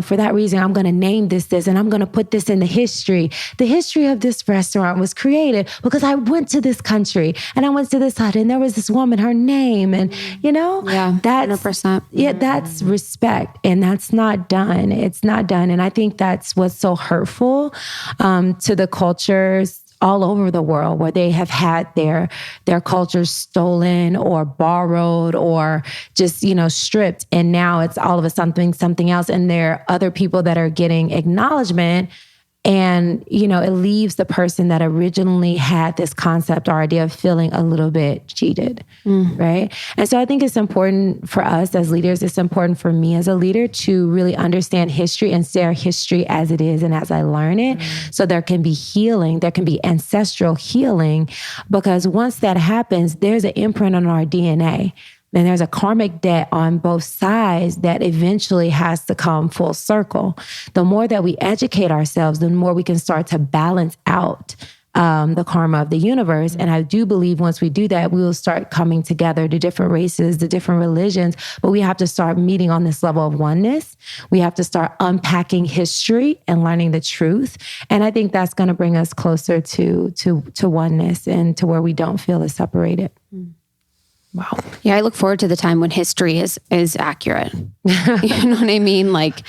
for that reason, I'm going to name this, and I'm going to put this in the history. The history of this restaurant was created because I went to this country and I went to this hut and there was this woman, her name. And, Yeah, that's 100%. Yeah, that's respect. And that's not done. It's not done. And I think that's what's so hurtful to the cultures all over the world where they have had their culture stolen or borrowed or just, stripped. And now it's all of a sudden something else. And there are other people that are getting acknowledgement. And, it leaves the person that originally had this concept or idea of feeling a little bit cheated, right? And so I think it's important for us as leaders, it's important for me as a leader to really understand history and share history as it is and as I learn it. So there can be healing, there can be ancestral healing, because once that happens, there's an imprint on our DNA. And there's a karmic debt on both sides that eventually has to come full circle. The more that we educate ourselves, the more we can start to balance out the karma of the universe. And I do believe once we do that, we will start coming together, the different races, the different religions, but we have to start meeting on this level of oneness. We have to start unpacking history and learning the truth. And I think that's going to bring us closer to oneness and to where we don't feel as separated. Wow. Yeah, I look forward to the time when history is accurate. You know what I mean? Like,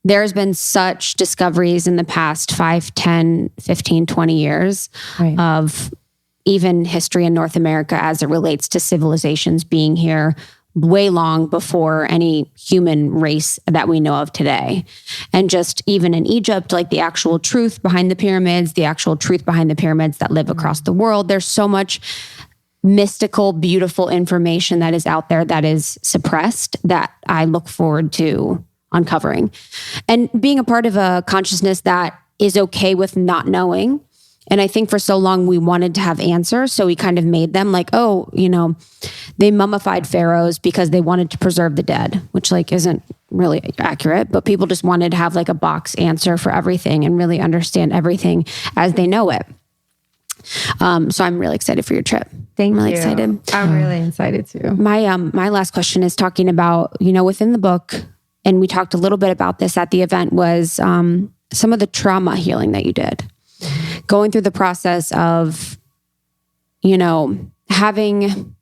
there's been such discoveries in the past 5, 10, 15, 20 years of even history in North America as it relates to civilizations being here way long before any human race that we know of today. And just even in Egypt, like the actual truth behind the pyramids that live across the world. There's so much mystical, beautiful information that is out there that is suppressed that I look forward to uncovering. And being a part of a consciousness that is okay with not knowing. And I think for so long we wanted to have answers. So we kind of made them like, they mummified pharaohs because they wanted to preserve the dead, which isn't really accurate, but people just wanted to have like a box answer for everything and really understand everything as they know it. So I'm really excited for your trip. Thank I'm you. Excited. I'm really excited too. My last question is talking about, within the book, and we talked a little bit about this at the event, was some of the trauma healing that you did. Going through the process of, having,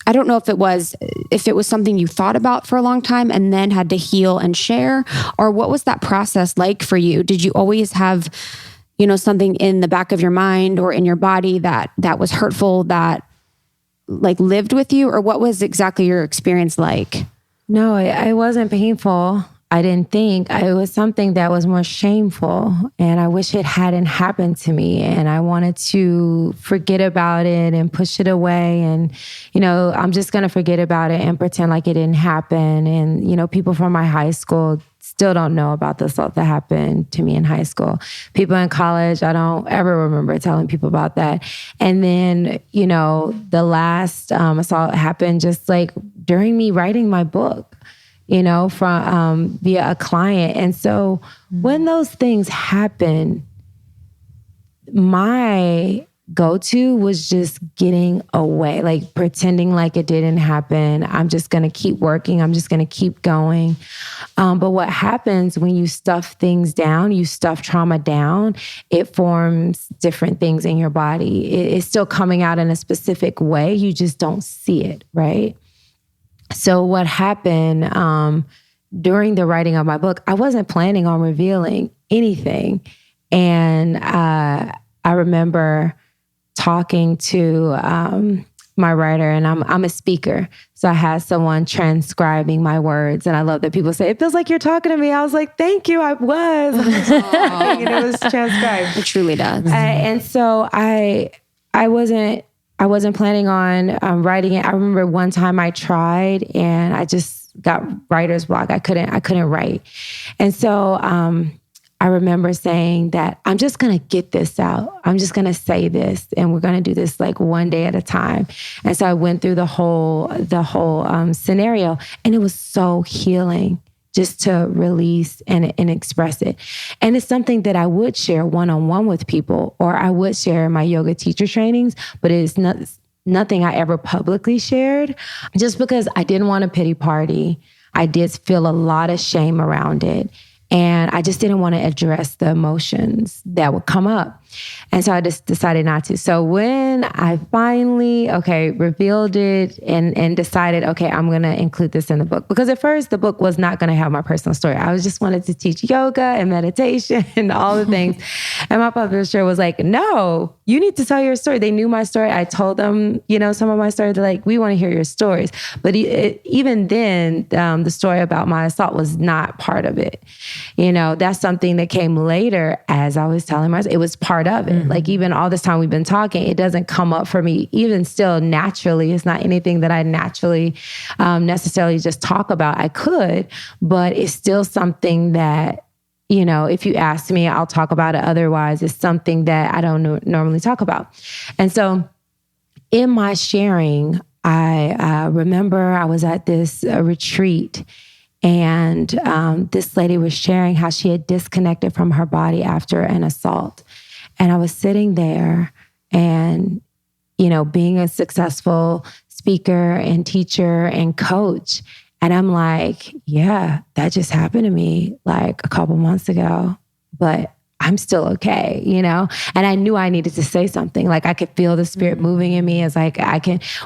I don't know if it was something you thought about for a long time and then had to heal and share, or what was that process like for you? Did you always have something in the back of your mind or in your body that was hurtful that lived with you, or what was exactly your experience like? No, it wasn't painful. I didn't think. It was something that was more shameful, and I wish it hadn't happened to me. And I wanted to forget about it and push it away. And, I'm just going to forget about it and pretend like it didn't happen. And, people from my high school still don't know about the assault that happened to me in high school. People in college, I don't ever remember telling people about that. And then, the last assault happened just during me writing my book, from via a client. And so when those things happen, my go-to was just getting away, pretending like it didn't happen. I'm just going to keep working. I'm just going to keep going. But what happens when you stuff things down, you stuff trauma down, it forms different things in your body. It's still coming out in a specific way. You just don't see it, right? So what happened during the writing of my book, I wasn't planning on revealing anything. And I remember talking to my writer, and I'm a speaker. So I had someone transcribing my words. And I love that people say, it feels like you're talking to me. I was like, thank you, I was. And it was transcribed. It truly does. And so I wasn't planning on writing it. I remember one time I tried and I just got writer's block. I couldn't write. And so I remember saying that I'm just going to get this out. I'm just going to say this, and we're going to do this one day at a time. And so I went through the whole scenario, and it was so healing just to release and express it. And it's something that I would share one-on-one with people, or I would share in my yoga teacher trainings, but it's nothing I ever publicly shared, just because I didn't want a pity party. I did feel a lot of shame around it. And I just didn't want to address the emotions that would come up. And so I just decided not to. So when I finally, revealed it and decided, I'm going to include this in the book. Because at first the book was not going to have my personal story. I was just wanted to teach yoga and meditation and all the things. And my publisher was like, no, you need to tell your story. They knew my story. I told them, some of my story. They're like, we want to hear your stories. But even then, the story about my assault was not part of it. That's something that came later as I was telling myself. It was part of it. Like even all this time we've been talking, it doesn't come up for me, even still naturally. It's not anything that I naturally necessarily just talk about. I could, but it's still something that, if you ask me, I'll talk about it. Otherwise, it's something that I don't normally talk about. And so in my sharing, I remember I was at this retreat. And this lady was sharing how she had disconnected from her body after an assault. And I was sitting there and, being a successful speaker and teacher and coach. And I'm like, yeah, that just happened to me like a couple months ago, but I'm still okay, And I knew I needed to say something. Like I could feel the spirit moving in me. It's like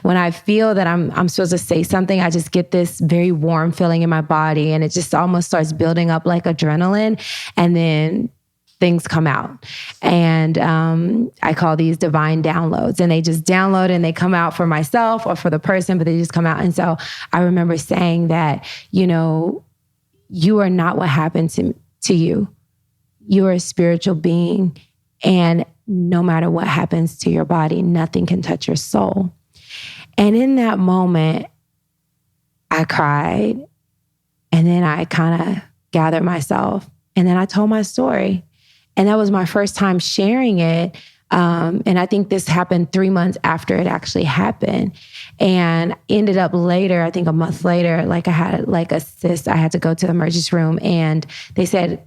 when I feel that I'm supposed to say something, I just get this very warm feeling in my body, and it just almost starts building up like adrenaline, and then things come out. And I call these divine downloads, and they just download and they come out for myself or for the person, but they just come out. And so I remember saying that, you are not what happened to you. You are a spiritual being, and no matter what happens to your body, nothing can touch your soul. And in that moment, I cried, and then I kind of gathered myself, and then I told my story. And that was my first time sharing it. And I think this happened 3 months after it actually happened. And ended up later, I think a month later, like I had like a cyst. I had to go to the emergency room, and they said,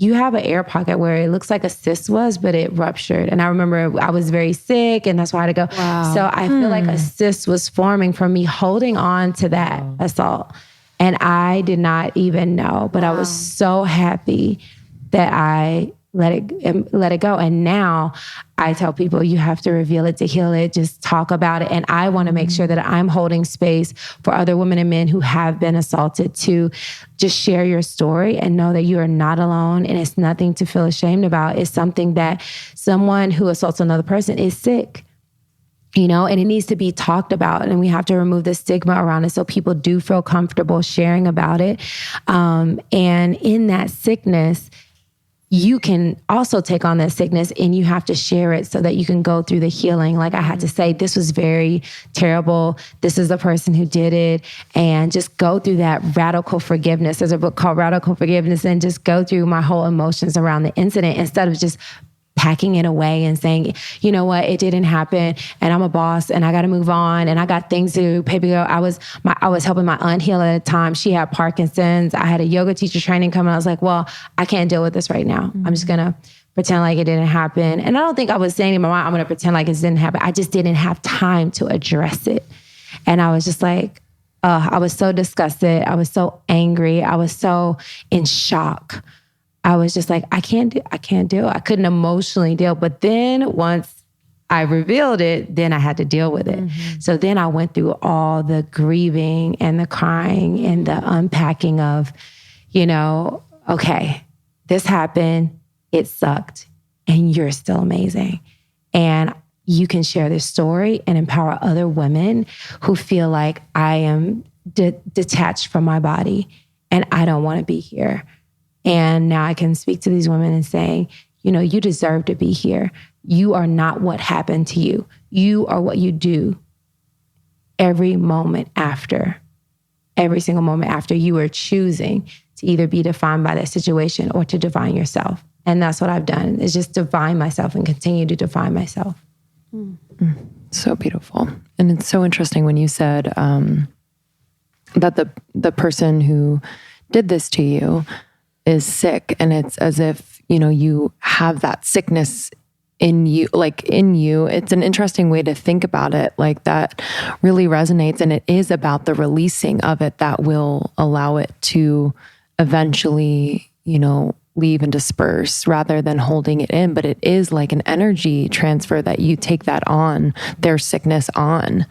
you have an air pocket where it looks like a cyst was, but it ruptured. And I remember I was very sick, and that's why I had to go. Wow. So I feel like a cyst was forming from me holding on to that assault. And I did not even know, but I was so happy that I let it go. And now I tell people, you have to reveal it to heal it. Just talk about it. And I want to make sure that I'm holding space for other women and men who have been assaulted to just share your story and know that you are not alone. And it's nothing to feel ashamed about. It's something that someone who assaults another person is sick. And it needs to be talked about, and we have to remove the stigma around it so people do feel comfortable sharing about it. And in that sickness, you can also take on that sickness, and you have to share it so that you can go through the healing. Like I had to say, this was very terrible. This is the person who did it. And just go through that radical forgiveness. There's a book called Radical Forgiveness, and just go through my whole emotions around the incident instead of just packing it away and saying, you know what, it didn't happen, and I'm a boss, and I got to move on, and I got things to do. Baby girl, I was helping my aunt heal at the time. She had Parkinson's. I had a yoga teacher training coming. I was like, well, I can't deal with this right now. I'm just gonna pretend like it didn't happen. And I don't think I was saying to my mom, I'm gonna pretend like it didn't happen. I just didn't have time to address it. And I was just like, I was so disgusted. I was so angry. I was so in shock. I was just like, I can't do it. I couldn't emotionally deal. But then once I revealed it, then I had to deal with it. Mm-hmm. So then I went through all the grieving and the crying and the unpacking of, okay, this happened. It sucked. And you're still amazing. And you can share this story and empower other women who feel like I am detached from my body and I don't want to be here. And now I can speak to these women and saying, you deserve to be here. You are not what happened to you. You are what you do every single moment after you are choosing to either be defined by that situation or to define yourself. And that's what I've done, is just define myself and continue to define myself. So beautiful. And it's so interesting when you said that the person who did this to you is sick, and it's as if, you have that sickness in you, it's an interesting way to think about it. Like that really resonates. And it is about the releasing of it that will allow it to eventually, leave and disperse rather than holding it in. But it is like an energy transfer that you take that on, their sickness on.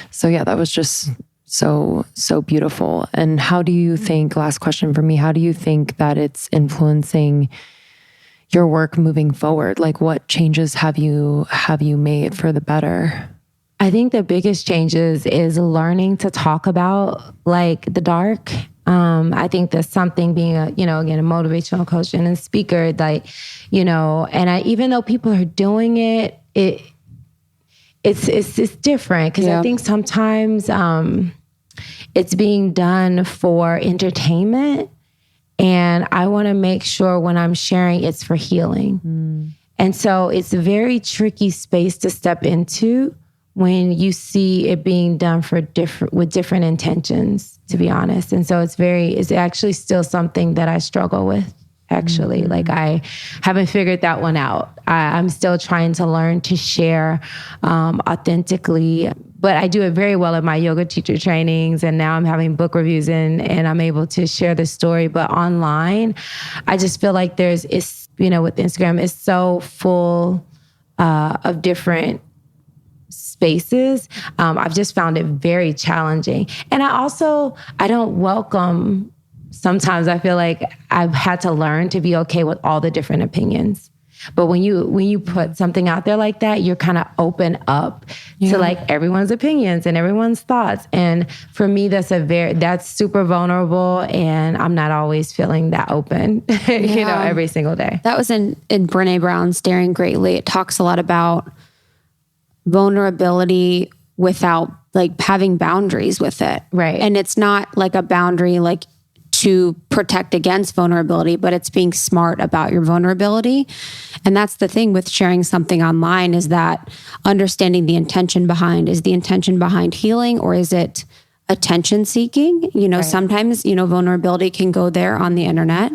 So yeah, that was just so beautiful. And how do you think, last question for me, how do you think that it's influencing your work moving forward? Like what changes have you made for the better? I think the biggest changes is learning to talk about like the dark. I think that's something being a motivational coach and a speaker, like, even though people are doing it, it's different because I think sometimes it's being done for entertainment, and I want to make sure when I'm sharing, it's for healing. And so it's a very tricky space to step into when you see it being done with different intentions, to be honest. And so it's actually still something that I struggle with, actually. Like I haven't figured that one out. I'm still trying to learn to share authentically, but I do it very well in my yoga teacher trainings. And now I'm having book reviews and I'm able to share the story. But online, I just feel like with Instagram, it's so full of different spaces. I've just found it very challenging. And I don't welcome, sometimes I feel like I've had to learn to be okay with all the different opinions. But when you put something out there like that, you're kind of open up to like everyone's opinions and everyone's thoughts. And for me, that's super vulnerable. And I'm not always feeling that open, every single day. That was in Brené Brown's Daring Greatly. It talks a lot about vulnerability without like having boundaries with it. Right. And it's not like a boundary like to protect against vulnerability, but it's being smart about your vulnerability. And that's the thing with sharing something online, is that understanding the intention behind, is the intention behind healing, or is it attention seeking? Right. Sometimes, vulnerability can go there on the internet,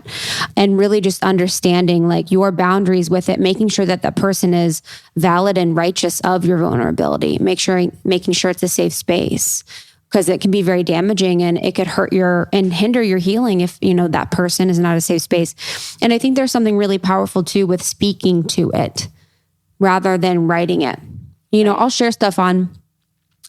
and really just understanding like your boundaries with it, making sure that that person is valid and righteous of your vulnerability, making sure it's a safe space, because it can be very damaging and it could hurt and hinder your healing if, that person is not a safe space. And I think there's something really powerful too with speaking to it rather than writing it. I'll share stuff on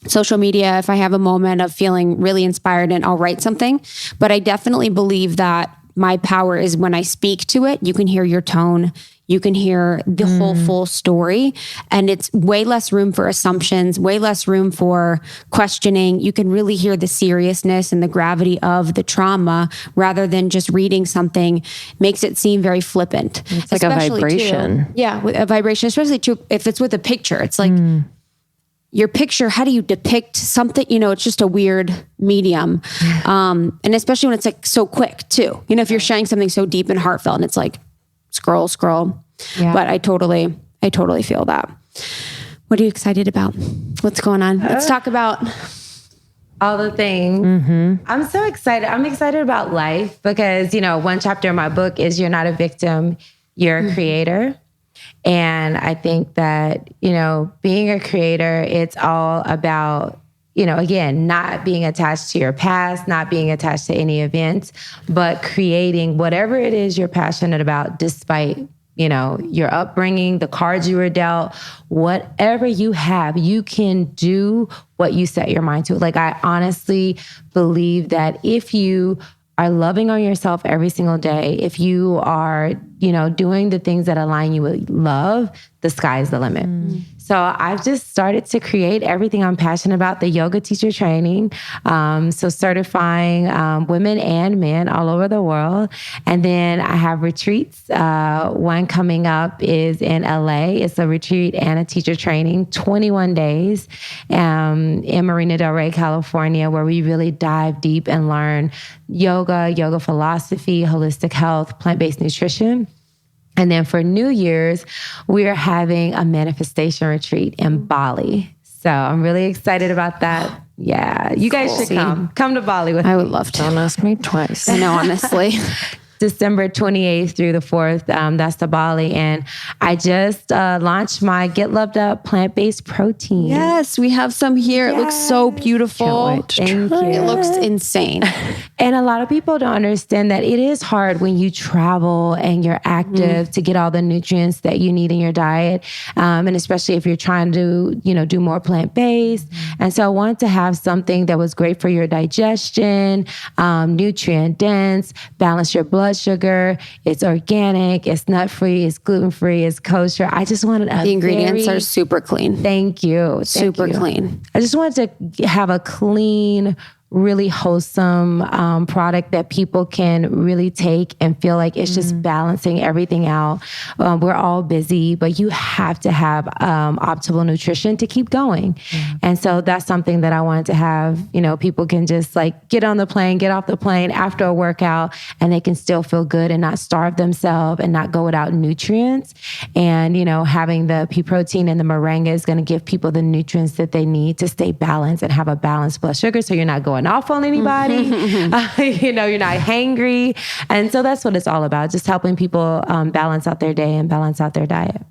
social media if I have a moment of feeling really inspired, and I'll write something. But I definitely believe that my power is when I speak to it. You can hear your tone. You can hear the whole full story, and it's way less room for assumptions, way less room for questioning. You can really hear the seriousness and the gravity of the trauma rather than just reading something makes it seem very flippant. It's like a vibration. A vibration, especially too, if it's with a picture. It's like your picture, how do you depict something? It's just a weird medium. And especially when it's like so quick too. If you're sharing something so deep and heartfelt and it's like, scroll. Yeah. But I totally feel that. What are you excited about? What's going on? Let's talk about all the things. I'm so excited. I'm excited about life because, one chapter in my book is you're not a victim, you're a creator. And I think that, being a creator, it's all about, again, not being attached to your past, not being attached to any events, but creating whatever it is you're passionate about, despite, your upbringing, the cards you were dealt, whatever you have, you can do what you set your mind to. Like, I honestly believe that if you are loving on yourself every single day, if you are, doing the things that align you with love, the sky's the limit. So I've just started to create everything I'm passionate about, the yoga teacher training. So certifying women and men all over the world. And then I have retreats. One coming up is in LA. It's a retreat and a teacher training, 21 days in Marina Del Rey, California, where we really dive deep and learn yoga philosophy, holistic health, plant-based nutrition. And then for New Year's, we're having a manifestation retreat in Bali. So I'm really excited about that. Yeah, you guys should come. Come to Bali with me. I would love to. Don't ask me twice. I know, honestly. December 28th through the 4th. That's to Bali. And I just launched my Get Loved Up plant-based protein. Yes, we have some here. It looks so beautiful. Thank you. It looks insane. And a lot of people don't understand that it is hard when you travel and you're active to get all the nutrients that you need in your diet. And especially if you're trying to, do more plant-based. And so I wanted to have something that was great for your digestion, nutrient dense, balance your blood sugar. It's organic, it's nut-free, it's gluten-free, it's kosher. I just wanted The ingredients are super clean. Thank you. Super clean. I just wanted to have a clean, really wholesome product that people can really take and feel like it's just balancing everything out. We're all busy, but you have to have optimal nutrition to keep going. And so that's something that I wanted to have. People can just like get on the plane, get off the plane after a workout, and they can still feel good and not starve themselves and not go without nutrients. And, having the pea protein and the moringa is going to give people the nutrients that they need to stay balanced and have a balanced blood sugar. So you're not going off on anybody, you're not hangry. And so that's what it's all about. Just helping people balance out their day and balance out their diet.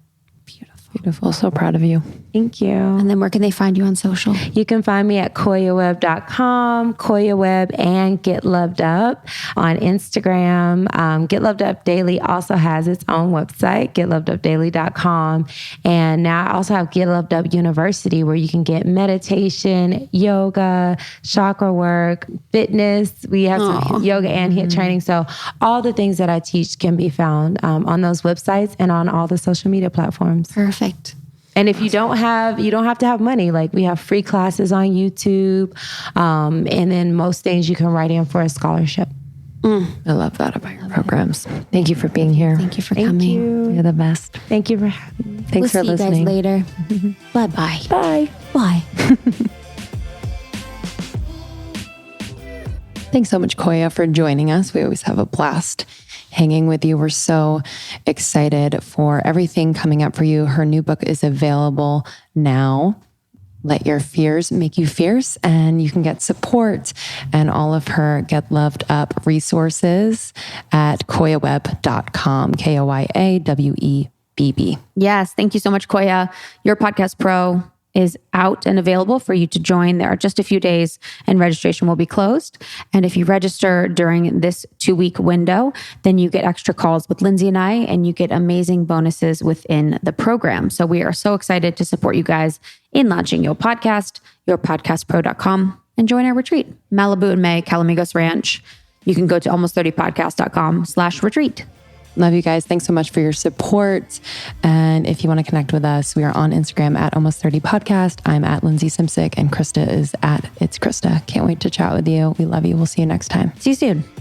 Beautiful. So proud of you. Thank you. And then where can they find you on social? You can find me at koyawebb.com, Koya Webb, and Get Loved Up on Instagram. Get Loved Up Daily also has its own website, getlovedupdaily.com. And now I also have Get Loved Up University, where you can get meditation, yoga, chakra work, fitness. We have some yoga and HIIT training. So all the things that I teach can be found on those websites and on all the social media platforms. Perfect. And if you don't have to have money. Like we have free classes on YouTube. And then most things you can write in for a scholarship. I love that about your programs. Thank you for being here. Thank you for coming. You're the best. Thank you for having me. Thanks for listening. We'll see you guys later. Bye-bye. Bye. Bye. Thanks so much, Koya, for joining us. We always have a blast hanging with you. We're so excited for everything coming up for you. Her new book is available now. Let Your Fears Make You Fierce. And you can get support and all of her Get Loved Up resources at koyawebb.com, KOYAWEBB. Yes. Thank you so much, Koya. Your Podcast Pro is out and available for you to join. There are just a few days and registration will be closed. And if you register during this 2-week window, then you get extra calls with Lindsay and I, and you get amazing bonuses within the program. So we are so excited to support you guys in launching your podcast, yourpodcastpro.com, and join our retreat, Malibu in May, Calamigos Ranch. You can go to almost30podcast.com/retreat. Love you guys. Thanks so much for your support. And if you want to connect with us, we are on Instagram at almost30podcast. I'm at Lindsay Simsick, and Krista is at It's Krista. Can't wait to chat with you. We love you. We'll see you next time. See you soon.